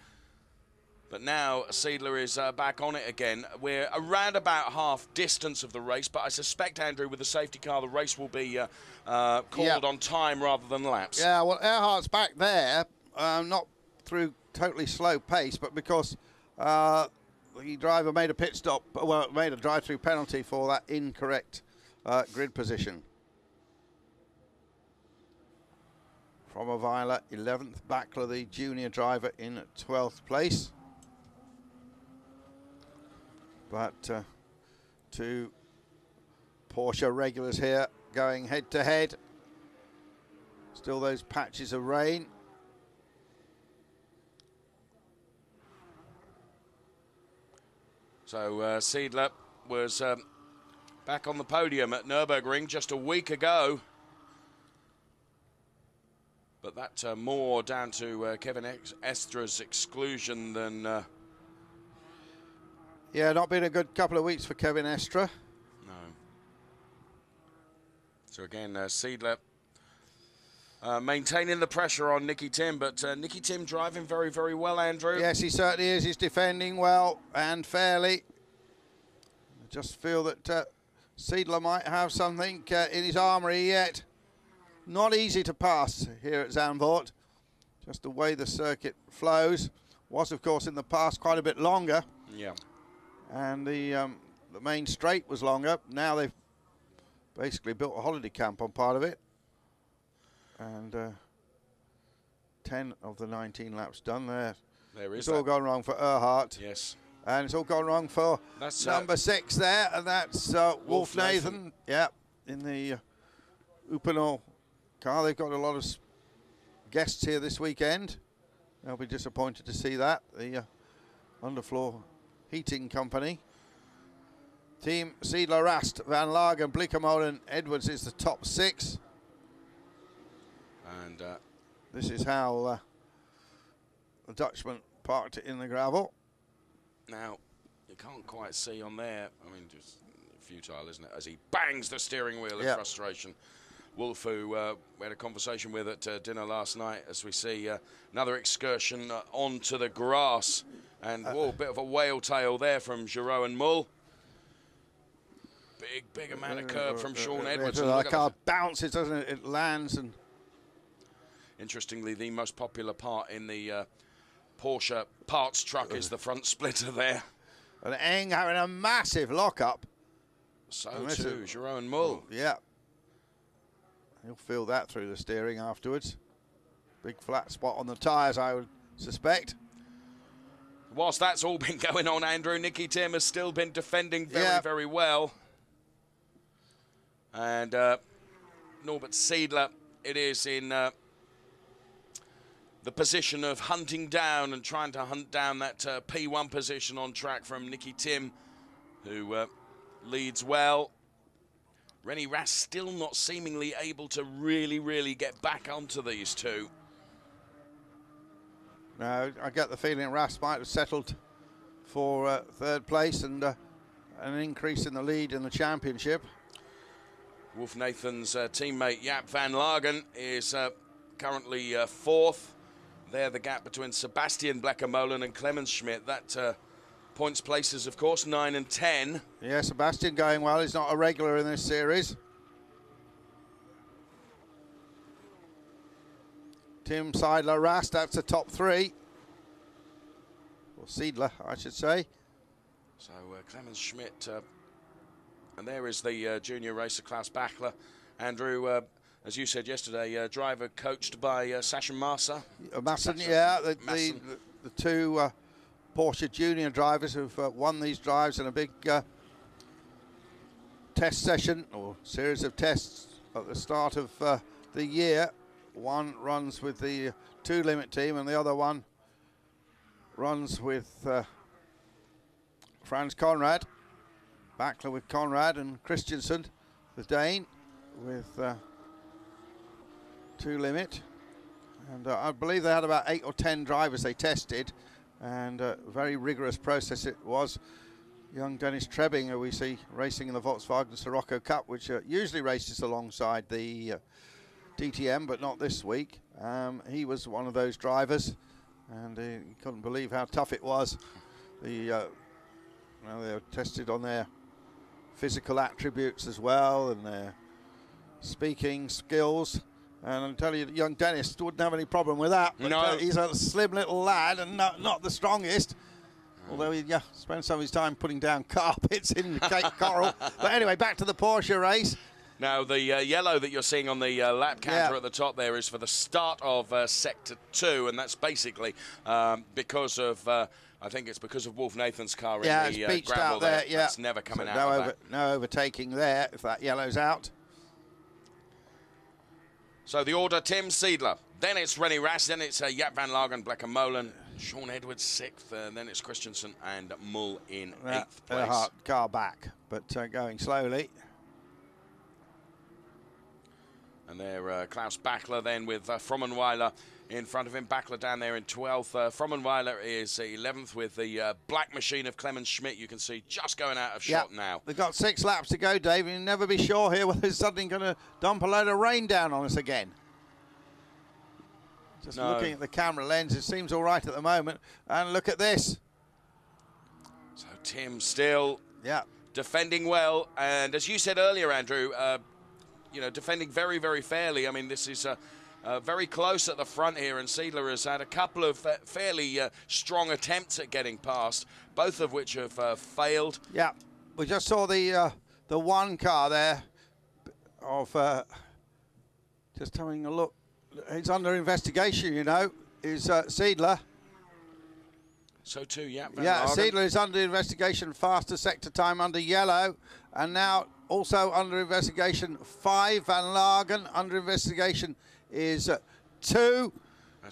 But now Seidler is back on it again. We're around about half distance of the race, but I suspect, Andrew, with the safety car, the race will be called on time rather than laps. Yeah, well, Earhart's back there, not through totally slow pace, but because the driver made a pit stop, well, made a drive-through penalty for that incorrect grid position. From Weiler, 11th, Backler, the junior driver, in 12th place. But two Porsche regulars here going head-to-head. Still those patches of rain. So Seidler was back on the podium at Nürburgring just a week ago. But that's more down to Kevin Estra's exclusion than... Yeah, not been a good couple of weeks for Kevin Estra. No. So again, Seidler maintaining the pressure on Nicky Tim, but Nicky Tim driving very, very well, Andrew. Yes, he certainly is. He's defending well and fairly. I just feel that Seidler might have something in his armoury yet. Not easy to pass here at Zandvoort. Just the way the circuit flows. Was, of course, in the past quite a bit longer. Yeah. And the main straight was longer. Now they've basically built a holiday camp on part of it. And 10 of the 19 laps done there. There is. It's all gone wrong for Earhart. Yes. And it's all gone wrong for number 6 there, and that's Wolf Nathan. Yeah, in the Upenol car. They've got a lot of guests here this weekend. They'll be disappointed to see that. The underfloor heating company. Team Seidler, Rast, Van Lagen, Bleekemolen, Edwards is the top 6. And this is how the Dutchman parked it in the gravel. Now, you can't quite see on there. I mean, just futile, isn't it? As he bangs the steering wheel in frustration. Wolf, who we had a conversation with at dinner last night, as we see another excursion onto the grass. And, whoa, a bit of a whale tail there from Giraud and Mull. Big amount of curb from Sean Edwards. The car bounces, doesn't it? It lands. And interestingly, the most popular part in the Porsche parts truck is the front splitter there. And Eng having a massive lock-up. So too, Giraud and Mull. Yeah. He'll feel that through the steering afterwards. Big flat spot on the tyres, I would suspect. Whilst that's all been going on, Andrew, Nicky Tim has still been defending very, very well. And Norbert Seidler, it is in the position of hunting down and trying to hunt down that P1 position on track from Nicky Tim, who leads well. René Rast still not seemingly able to really get back onto these two. No, I get the feeling Rast might have settled for third place and an increase in the lead in the championship. Wolf Nathan's teammate Jaap van Lagen is currently fourth. There the gap between Sebastian Blecker-Molen and Clemens Schmidt. That points places, of course, 9 and 10. Yeah, Sebastian going well. He's not a regular in this series. Tim, Seidler, Rast, that's the top three. Or Seidler, I should say. So Clemens Schmidt, and there is the junior racer Klaus Bachler. Andrew, as you said yesterday, driver coached by Sascha Massa. Masson, yeah, the two Porsche junior drivers who've won these drives in a big test session or series of tests at the start of the year. One runs with the 2 Limit team and the other one runs with Franz Conrad. Bachler with Conrad and Christensen, the Dane, with 2 Limit. And I believe they had about 8 or 10 drivers they tested, and a very rigorous process it was. Young Dennis Trebing, who we see racing in the Volkswagen Sirocco Cup, which usually races alongside the DTM, but not this week. He was one of those drivers, and he couldn't believe how tough it was. They were tested on their physical attributes as well, and their speaking skills. And I'll tell you, young Dennis wouldn't have any problem with that. But no. He's a slim little lad and not the strongest. Although he spent some of his time putting down carpets in Cape Coral. But anyway, back to the Porsche race. Now, the yellow that you're seeing on the lap counter at the top there is for the start of Sector 2, and that's basically because of, I think it's because of Wolf Nathan's car in the gravel there. That's never coming out of that. No overtaking there if that yellow's out. So the order, Tim Seidler, then it's René Rast, then it's Jaap van Lagen, Blecker-Molen, Sean Edwards 6th, and then it's Christensen and Mull in 8th place. Hard car back, but going slowly. And there, Klaus Bachler then with Frommenweiler in front of him. Bachler down there in 12th. Frommenweiler is 11th with the black machine of Clemens Schmidt. You can see just going out of shot now. They've got 6 laps to go, Dave. You'll never be sure here whether it's suddenly going to dump a load of rain down on us again. Just looking at the camera lens, it seems all right at the moment. And look at this. So Tim still defending well. And as you said earlier, Andrew, you know, defending very, very fairly. I mean, this is very close at the front here, and Seidler has had a couple of fairly strong attempts at getting past, both of which have failed. Yeah, we just saw the one car there of just having a look. It's under investigation, you know, is Seidler. So too, Seidler is under investigation, faster sector time under yellow, and now also under investigation 5, Van Lagen. Under investigation is 2.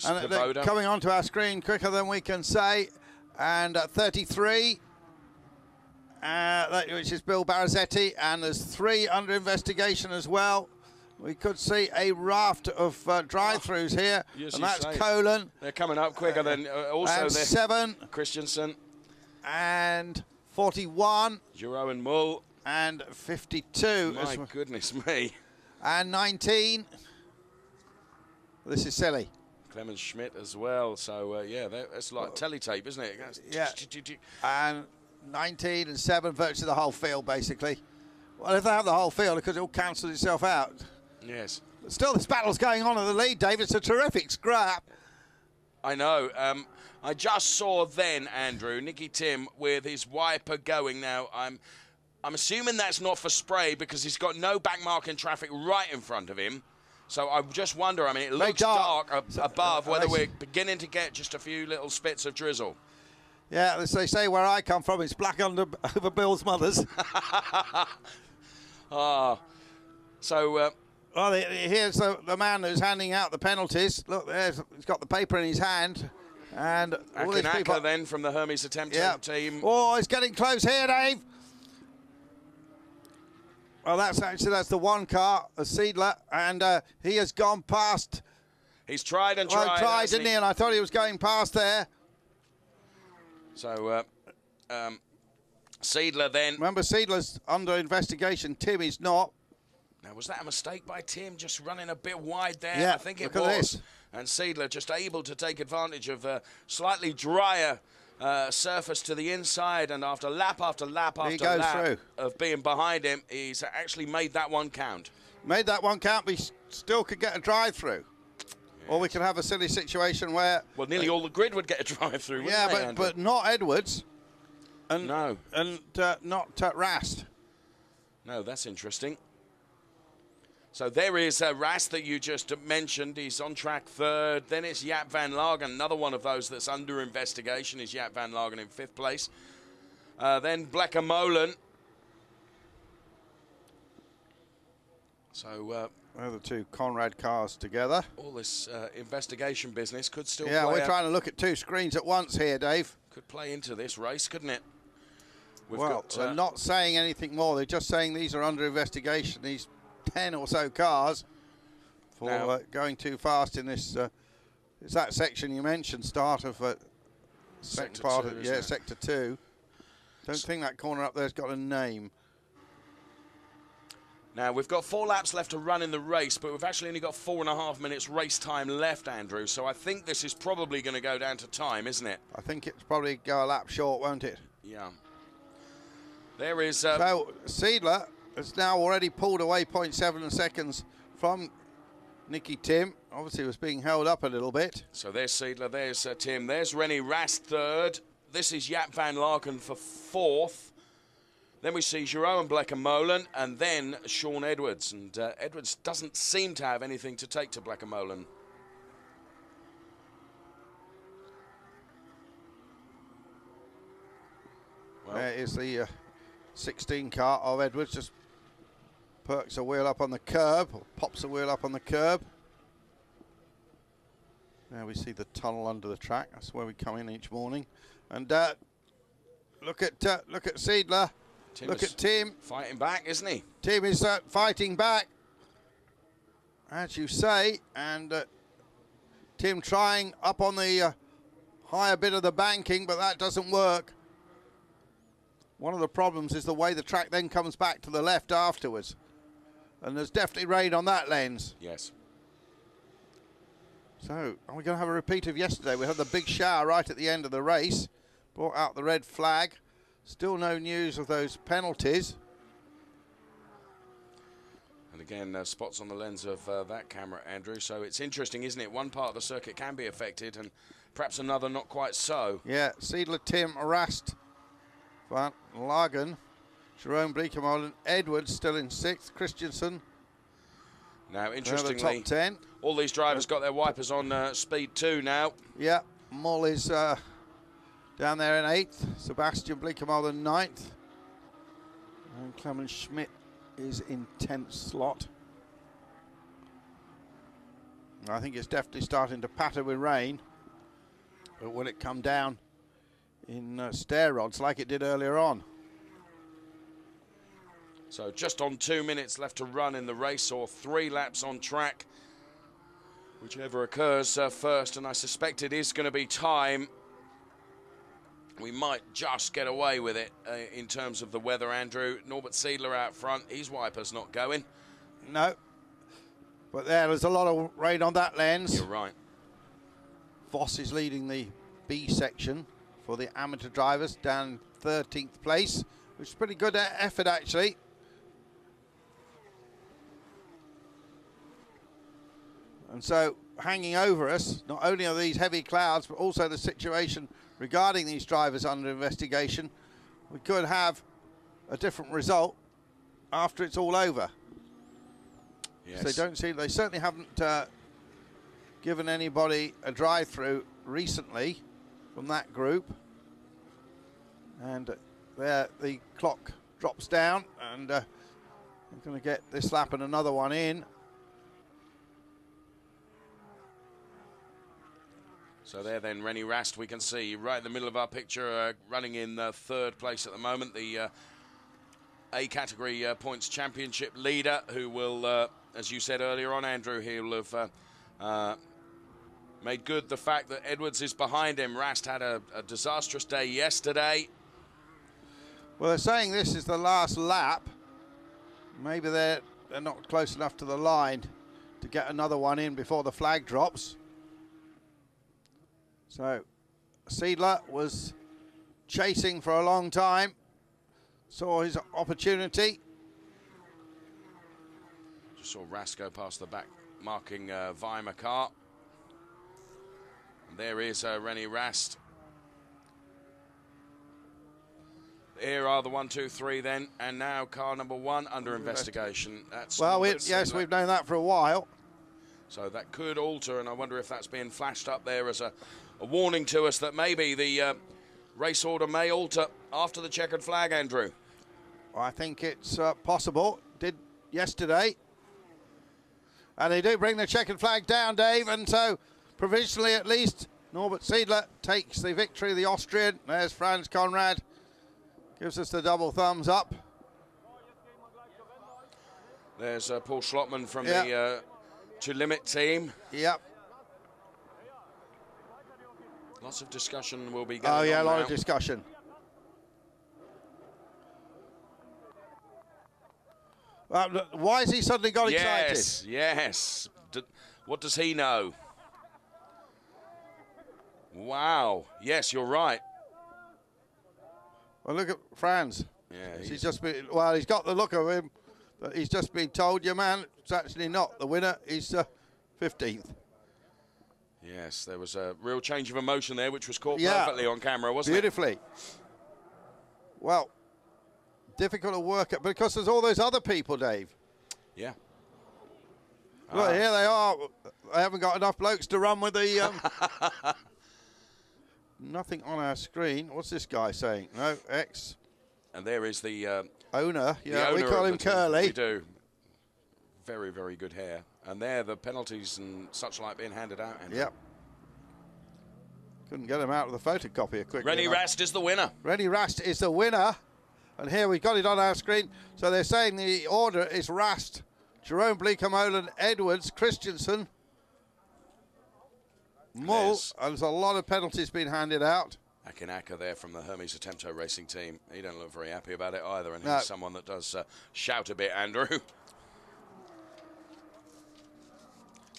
And they're coming onto our screen quicker than we can say. And 33, which is Bill Barazetti, and there's 3 under investigation as well. We could see a raft of drive-throughs here, and that's Colin. They're coming up quicker than also and 7. Christensen. And 41. Giro and Mull. And 52. My goodness me. And 19. This is silly. Clemens Schmidt as well. So, yeah, that's like teletape, isn't it? Yeah. And 19 and 7, virtually the whole field, basically. Well, if they have the whole field, because it all cancels itself out. Yes. But still, this battle's going on in the lead, Dave. It's a terrific scrap. I know. I just saw then, Andrew, Nicky Tim with his wiper going. Now, I'm assuming that's not for spray because he's got no back marking traffic right in front of him. So I just wonder, I mean, it looks dark above, whether we're beginning to get just a few little spits of drizzle. Yeah, as they say where I come from, it's black over Bill's mothers. Well, here's the man who's handing out the penalties. Look, he's got the paper in his hand. And all these people then from the Hermes Attempt team. Oh, it's getting close here, Dave. Well, that's the one car, a Seidler, and he has gone past. He's tried and tried. Well, tried, didn't he? And I thought he was going past there. So, Seidler then. Remember, Seidler's under investigation. Tim is not. Now, was that a mistake by Tim, just running a bit wide there? Yeah, I think it look at was. this. And Seidler just able to take advantage of a slightly drier surface to the inside, and after lap after lap after lap of being behind him, he's actually made that one count. Made that one count, but he still could get a drive-through. Yes. Or we could have a silly situation where... Well, nearly all the grid would get a drive-through, wouldn't they, Andrew? but not Edwards. And, no. And not Rast. No, that's interesting. So there is Rast that you just mentioned. He's on track third. Then it's Jaap van Lagen. Another one of those that's under investigation is Jaap van Lagen in fifth place. Then Blekker Molen. So... they're the two Conrad cars together. All this investigation business could still play. Yeah, we're trying to look at two screens at once here, Dave. Could play into this race, couldn't it? They're not saying anything more. They're just saying these are under investigation. These 10 or so cars for going too fast in this. It's that section you mentioned, start of second part of sector 2. Don't think that corner up there's got a name. Now we've got 4 laps left to run in the race, but we've actually only got 4.5 minutes race time left, Andrew. So I think this is probably going to go down to time, isn't it? I think it's probably go a lap short, won't it? Yeah. There is. So Seidler has now already pulled away 0.7 seconds from Nicky Tim. Obviously was being held up a little bit. So there's Seidler, there's Tim, there's René Rast third. This is Jaap van Lagen for fourth. Then we see Jeroen Blekker Molen and then Sean Edwards. And Edwards doesn't seem to have anything to take to Blekker Molen. Well, there is the 16 car of Edwards, just perks a wheel up on the curb, or pops a wheel up on the curb. Now we see the tunnel under the track. That's where we come in each morning. And look at Seidler. Look at Tim. Fighting back, isn't he? Tim is fighting back, as you say. And Tim trying up on the higher bit of the banking, but that doesn't work. One of the problems is the way the track then comes back to the left afterwards. And there's definitely rain on that lens. Yes. So, are we going to have a repeat of yesterday? We had the big shower right at the end of the race. Brought out the red flag. Still no news of those penalties. And again, spots on the lens of that camera, Andrew. So it's interesting, isn't it? One part of the circuit can be affected and perhaps another not quite so. Yeah, Seidler, Tim, Rast, Van Lagen, Jeroen Blekker Molen, Edwards still in 6th, Christensen. Now, interestingly, the top 10. All these drivers got their wipers on speed 2 now. Yeah, Moll is down there in 8th, Sebastian Blekker Molen 9th, and Clemens Schmidt is in 10th slot. I think it's definitely starting to patter with rain, but will it come down in stair rods like it did earlier on? So just on 2 minutes left to run in the race, or 3 laps on track, whichever occurs first, and I suspect it is going to be time. We might just get away with it in terms of the weather, Andrew. Norbert Seidler out front, his wiper's not going. No, but there's a lot of rain on that lens. You're right. Voss is leading the B section for the amateur drivers, down 13th place, which is pretty good effort actually. And so hanging over us, not only are these heavy clouds, but also the situation regarding these drivers under investigation. We could have a different result after it's all over. Yes. They don't seem, they certainly haven't given anybody a drive-through recently from that group. And there the clock drops down, and we're going to get this lap and another one in. So there then, René Rast, we can see right in the middle of our picture, running in third place at the moment, the A category points championship leader, who will, as you said earlier on, Andrew, he'll have made good the fact that Edwards is behind him. Rast had a disastrous day yesterday. Well, they're saying this is the last lap. Maybe they're not close enough to the line to get another one in before the flag drops. So Seidler was chasing for a long time, saw his opportunity. Just saw Rast go past the back, marking Weimar car. And there is René Rast. Here are the 1, 2, 3 then, and now car number 1 under investigation. That's well, yes, we've known that for a while. So that could alter, and I wonder if that's being flashed up there as a warning to us that maybe the race order may alter after the checkered flag, Andrew. I think it's possible. Did yesterday. And they do bring the checkered flag down, Dave, and so provisionally at least Norbert Seidler takes the victory, the Austrian. There's Franz Conrad. Gives us the double thumbs up. There's Paul Schlottmann from the To Limit team. Yep. Lots of discussion will be going on. Oh, yeah, a lot now. of discussion. Why has he suddenly got excited? Yes. What does he know? Wow. Yes, you're right. Well, look at Franz. Yeah, he's just been, well, he's got the look of him. But he's just been told, your man, it's actually not the winner. He's 15th. Yes, there was a real change of emotion there, which was caught perfectly on camera, wasn't beautifully. Well, difficult to work at because there's all those other people, Dave. Yeah. Look, here they are. They haven't got enough blokes to run with the... Nothing on our screen. What's this guy saying? No, X. And there is the... owner. Yeah, owner we call him Curly. We do. Very, very good hair. And there, the penalties and such like being handed out. Andrew. Yep. Couldn't get him out of the photocopier quickly. René Rast is the winner. René Rast is the winner. And here we've got it on our screen. So they're saying the order is Rast, Jerome Bleekemolen, Edwards, Christensen, Mull. And there's a lot of penalties being handed out. Akinaka there from the Hermes Attempto racing team. He don't look very happy about it either. And he's someone that does shout a bit, Andrew.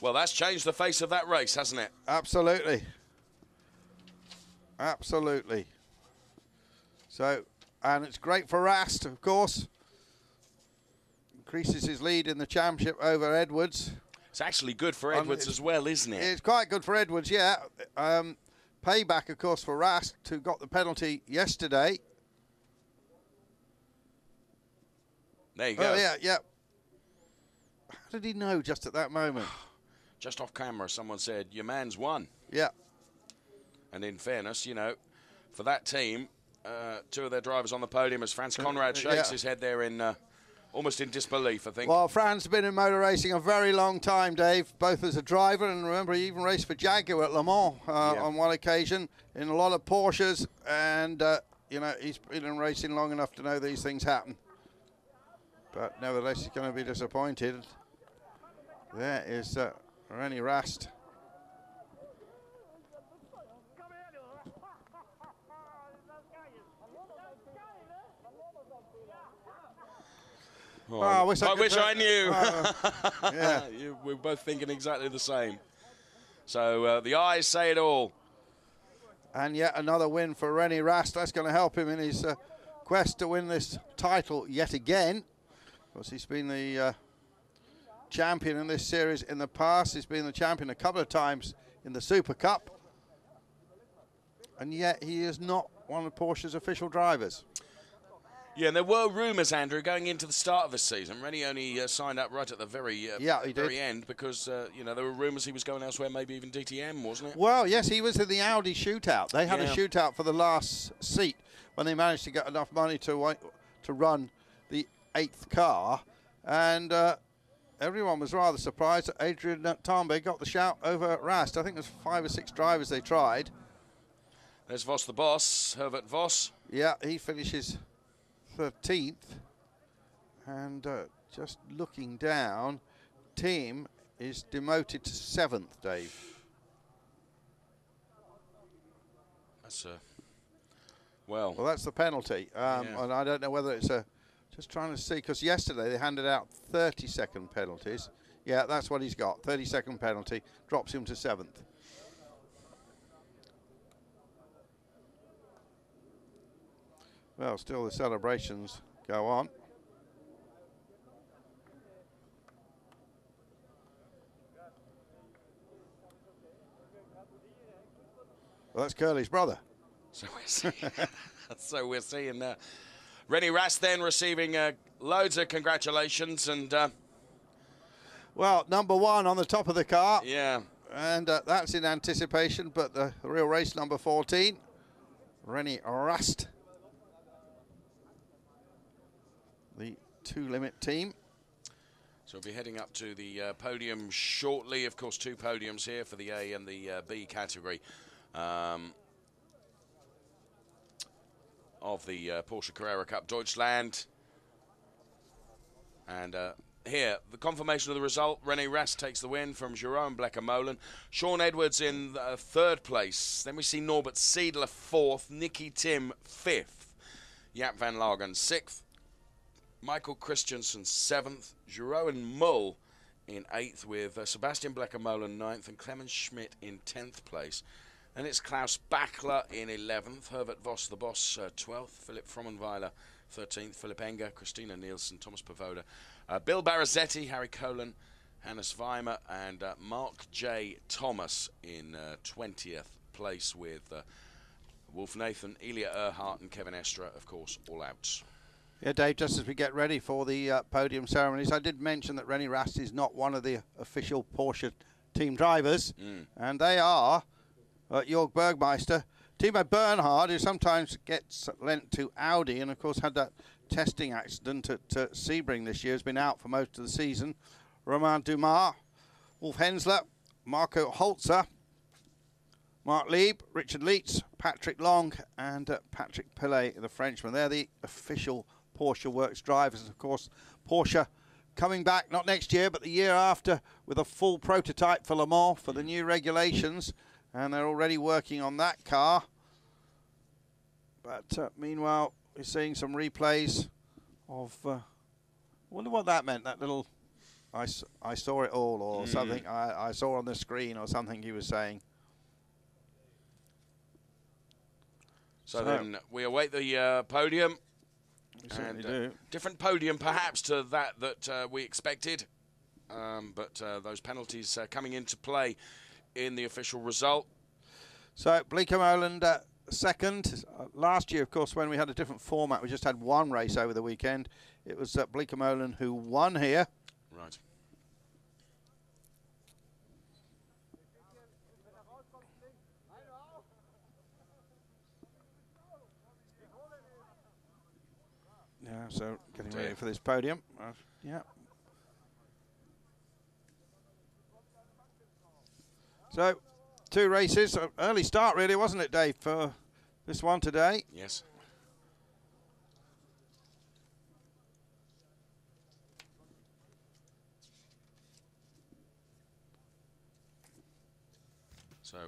Well, that's changed the face of that race, hasn't it? Absolutely. Absolutely. So, and it's great for Rast, of course. Increases his lead in the championship over Edwards. It's actually good for Edwards as well, isn't it? It's quite good for Edwards, yeah. Payback, of course, for Rast, who got the penalty yesterday. There you go. Oh, yeah, yeah. How did he know just at that moment? Just off camera, someone said, your man's won. Yeah. And in fairness, you know, for that team, 2 of their drivers on the podium as Franz Conrad shakes his head there in almost in disbelief, I think. Well, Franz has been in motor racing a very long time, Dave, both as a driver and remember he even raced for Jaguar at Le Mans on one occasion in a lot of Porsches and, you know, he's been in racing long enough to know these things happen. But nevertheless, he's going to be disappointed. There is René Rast. Oh, I wish I knew. Yeah. We're both thinking exactly the same. So the eyes say it all. And yet another win for René Rast. That's going to help him in his quest to win this title yet again. Of course, he's been the champion in this series in the past. He's been the champion a couple of times in the Super Cup. And yet he is not one of Porsche's official drivers. Yeah, and there were rumours, Andrew, going into the start of the season. Rennie only signed up right at the very end because, you know, there were rumours he was going elsewhere, maybe even DTM, wasn't it? Well, yes, he was in the Audi shootout. They had a shootout for the last seat when they managed to get enough money to run the 8th car. And everyone was rather surprised that Adrian Tambe got the shout over Rast. I think there's 5 or 6 drivers they tried. There's Vos the boss, Herbert Vos. Yeah, he finishes 13th. And just looking down, Tim is demoted to 7th, Dave. That's well, that's the penalty. And I don't know whether it's just trying to see, because yesterday they handed out 30-second penalties. Yeah, that's what he's got, 30-second penalty, drops him to 7th. Well, still the celebrations go on. Well, that's Curly's brother. So we're seeing René Rast then receiving loads of congratulations and well, number 1 on the top of the car. Yeah. And that's in anticipation, but the real race, number 14, René Rast, the 2 Limit team. So we'll be heading up to the podium shortly. Of course, 2 podiums here for the A and the B category. Of the Porsche Carrera Cup Deutschland. And here, the confirmation of the result. René Rast takes the win from Jerome Blecker-Molen. Sean Edwards in 3rd place. Then we see Norbert Seidler 4th. Nicky Tim 5th. Jaap van Lagen 6th. Michael Christensen 7th. Jeroen Mull in 8th with Sebastian Blecker-Molen 9th and Clemens Schmidt in 10th place. Then it's Klaus Bachler in 11th, Herbert Vos the boss 12th, Philip Frommenweiler 13th, Philip Enger, Christina Nielsen, Thomas Pavoda, Bill Barazetti, Harry Colan, Hannes Weimer, and Mark J. Thomas in 20th place with Wolf Nathan, Ilya Earhart, and Kevin Estra, of course, all out. Yeah, Dave, just as we get ready for the podium ceremonies, I did mention that René Rast is not one of the official Porsche team drivers, and they are Jörg Bergmeister, Timo Bernhard, who sometimes gets lent to Audi and, of course, had that testing accident at Sebring this year, has been out for most of the season. Romain Dumas, Wolf Hensler, Marco Holzer, Mark Lieb, Richard Leitz, Patrick Long, and Patrick Pillet, the Frenchman. They're the official Porsche Works drivers. And, of course, Porsche coming back, not next year, but the year after, with a full prototype for Le Mans for the new regulations. And they're already working on that car. But meanwhile, we're seeing some replays of... I wonder what that meant, that little... I saw it all, or something I saw on the screen, or something he was saying. So then we await the podium. We certainly do. Different podium, perhaps, to that we expected. But those penalties coming into play in the official result. So Bleekemolen 2nd. Last year, of course, when we had a different format, we just had 1 race over the weekend. It was Bleekemolen who won here. Right. Yeah, so getting ready for this podium. Yeah. So, 2 races. Early start, really, wasn't it, Dave, for this one today? Yes. So,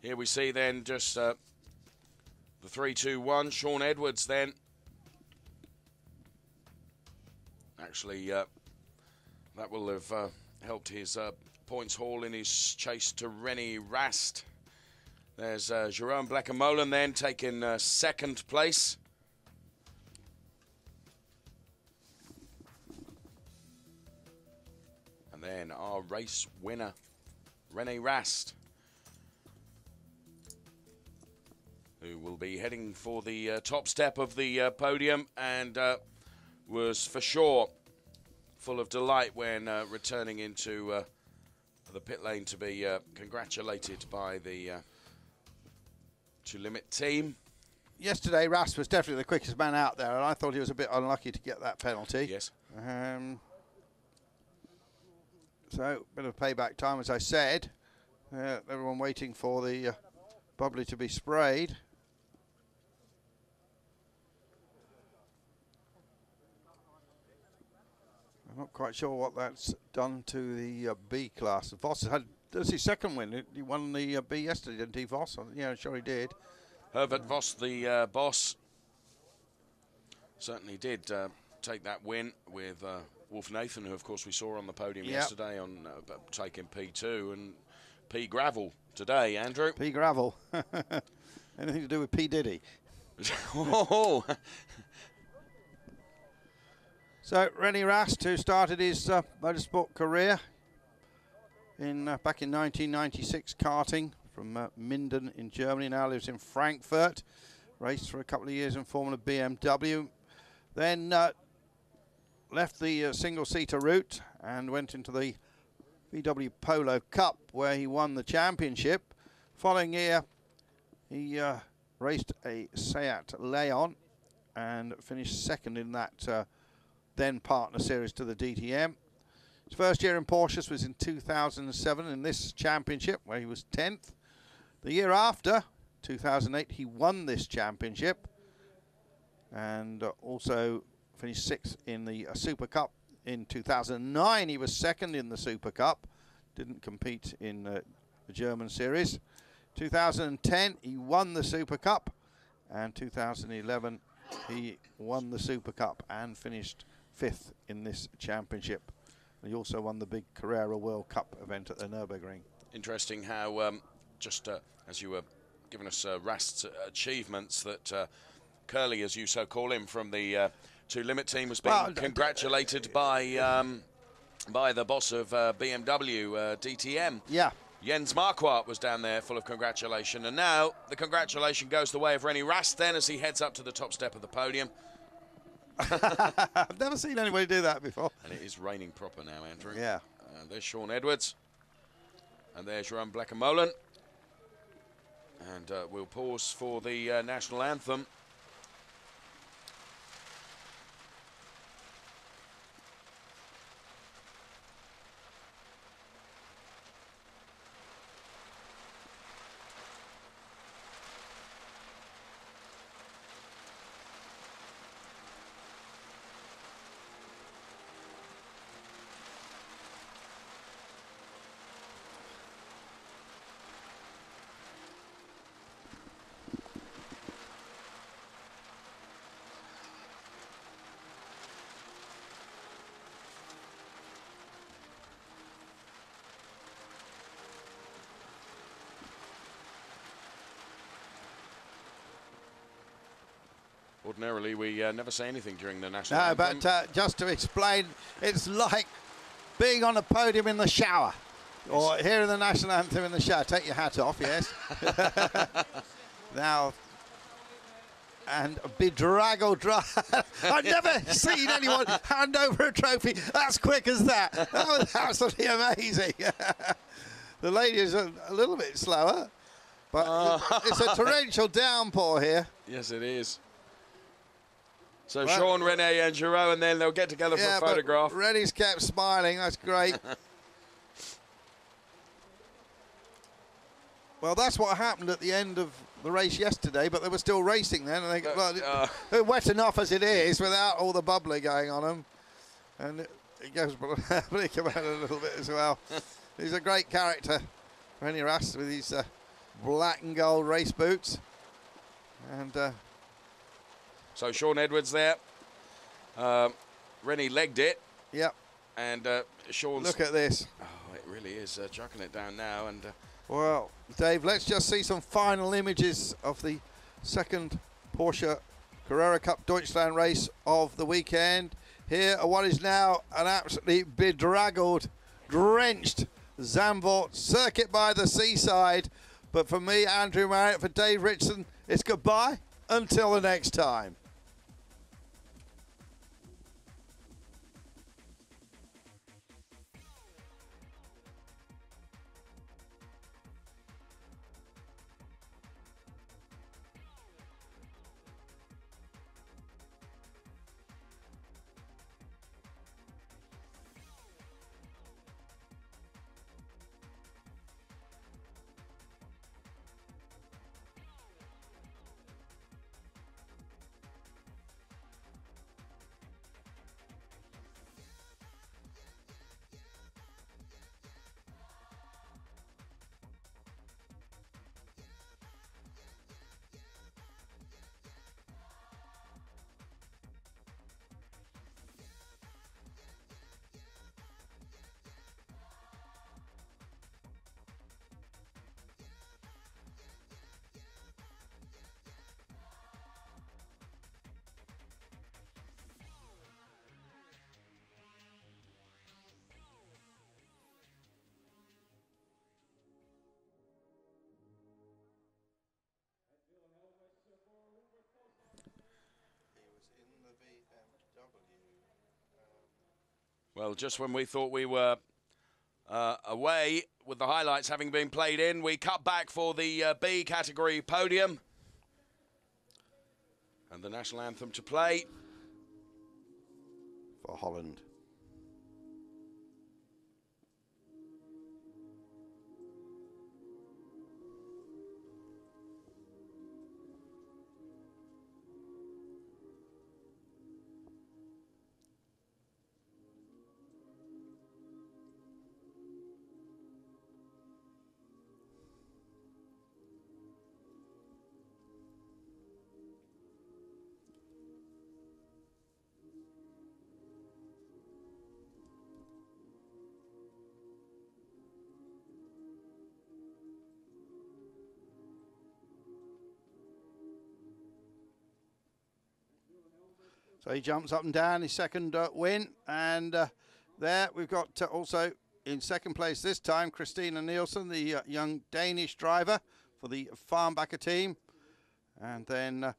here we see then just the 3-2-1. Sean Edwards then. Actually, that will have helped his points haul in his chase to René Rast. There's Jerome Blecker-Molen then taking 2nd place. And then our race winner, René Rast. who will be heading for the top step of the podium, and was for sure full of delight when returning into the pit lane to be congratulated by the To Limit team. Yesterday, Rast was definitely the quickest man out there, and I thought he was a bit unlucky to get that penalty. Yes. So, a bit of payback time, as I said. Everyone waiting for the bubbly to be sprayed. I'm not quite sure what that's done to the B class. Voss had, that's his second win. He won the B yesterday, didn't he, Voss? Yeah, I'm sure he did. Herbert Voss, the boss, certainly did take that win with Wolf Nathan, who of course we saw on the podium yesterday on taking P2, and P Gravel today, Andrew. P Gravel. Anything to do with P Diddy? Oh. So René Rast, who started his motorsport career back in 1996 karting from Minden in Germany, now lives in Frankfurt. Raced for a couple of years in Formula BMW. Then left the single-seater route and went into the VW Polo Cup, where he won the championship. Following year, he raced a Seat Leon and finished second in that then partner series to the DTM. His first year in Porsches was in 2007 in this championship, where he was 10th. The year after, 2008, he won this championship and also finished 6th in the Super Cup. In 2009, he was second in the Super Cup, didn't compete in the German series. 2010, he won the Super Cup, and 2011, he won the Super Cup and finished 5th in this championship. He also won the big Carrera World Cup event at the Nürburgring. Interesting how, as you were giving us Rast's achievements, that Curly, as you so call him, from the To Limit team, was being congratulated by the boss of BMW DTM. Yeah. Jens Marquardt was down there full of congratulation, and now the congratulation goes the way of René Rast then as he heads up to the top step of the podium. I've never seen anybody do that before. And it is raining proper now, Andrew. Yeah. There's Sean Edwards. And there's Jerome Blecker-Molen. And we'll pause for the national anthem. Ordinarily, we never say anything during the national anthem. But just to explain, it's like being on a podium in the shower. Yes. Or hearing the national anthem in the shower. Take your hat off, yes. Now, and bedraggled drive. I've never seen anyone hand over a trophy as quick as that. That was absolutely amazing. The lady is a little bit slower, but it's a torrential downpour here. Yes, it is. So well, Sean, René and Giraud, and then they'll get together for a photograph. René's kept smiling. That's great. Well, that's what happened at the end of the race yesterday, but they were still racing then. And they're wet enough as it is without all the bubbly going on them. And it goes bleak about a little bit as well. He's a great character, René Rast, with his black and gold race boots. And... so Sean Edwards there. René legged it. Yep. And Sean's... Look at this. Oh, it really is chucking it down now. And well, Dave, let's just see some final images of the second Porsche Carrera Cup Deutschland race of the weekend. Here are what is now an absolutely bedraggled, drenched Zandvoort circuit by the seaside. But for me, Andrew Marriott, for Dave Richardson, It's goodbye until the next time. Well, just when we thought we were away with the highlights having been played in, we cut back for the B category podium. And the national anthem to play. For Holland. So he jumps up and down, his second win. And there we've got also in second place this time, Christina Nielsen, the young Danish driver for the Farnbacher team. And then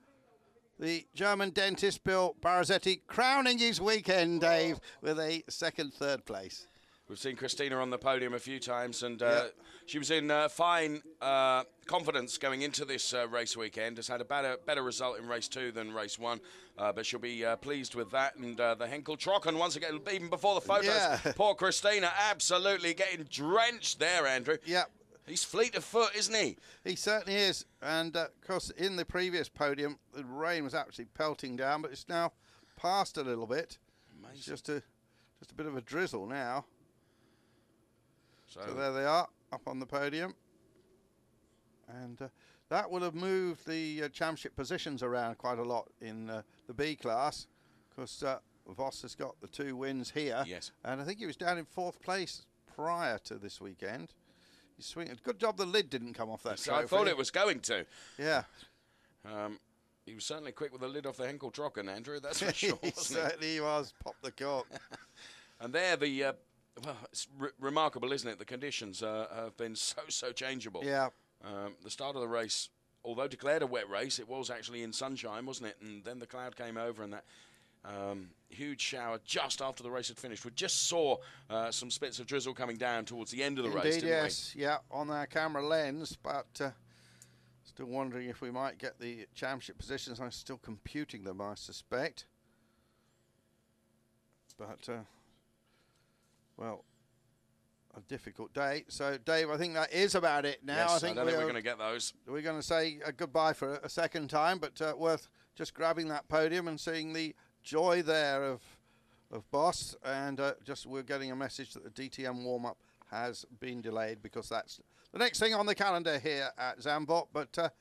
the German dentist, Bill Barazetti, crowning his weekend, Dave, with a second, third place. We've seen Christina on the podium a few times, and she was in fine confidence going into this race weekend. Has had a better result in race 2 than race 1, but she'll be pleased with that. And the Henkel Trocken, once again, even before the photos, poor Christina absolutely getting drenched there, Andrew. Yeah. He's fleet of foot, isn't he? He certainly is. And, of course, in the previous podium, the rain was actually pelting down, but it's now passed a little bit. Amazing. It's just a bit of a drizzle now. So there they are, up on the podium. And that would have moved the championship positions around quite a lot in the B class, because Voss has got the 2 wins here. Yes. And I think he was down in 4th place prior to this weekend. He's swinging. Good job the lid didn't come off that trophy. I thought it was going to. Yeah. He was certainly quick with the lid off the Henkel Trocken, Andrew, that's for sure, He certainly was. Pop the cork. And there the... well, it's remarkable, isn't it? The conditions have been so changeable. Yeah. The start of the race, although declared a wet race, it was actually in sunshine, wasn't it? And then the cloud came over, and that huge shower just after the race had finished. We just saw some spits of drizzle coming down towards the end of the race, didn't yes. We? Yeah, on our camera lens, but still wondering if we might get the championship positions. I'm still computing them, I suspect. But... well, a difficult day. So, Dave, I think that is about it now. Yes, I think we're going to get those. We're going to say goodbye for a second time, but worth just grabbing that podium and seeing the joy there of Boss. And just we're getting a message that the DTM warm-up has been delayed, because that's the next thing on the calendar here at Zandvoort. But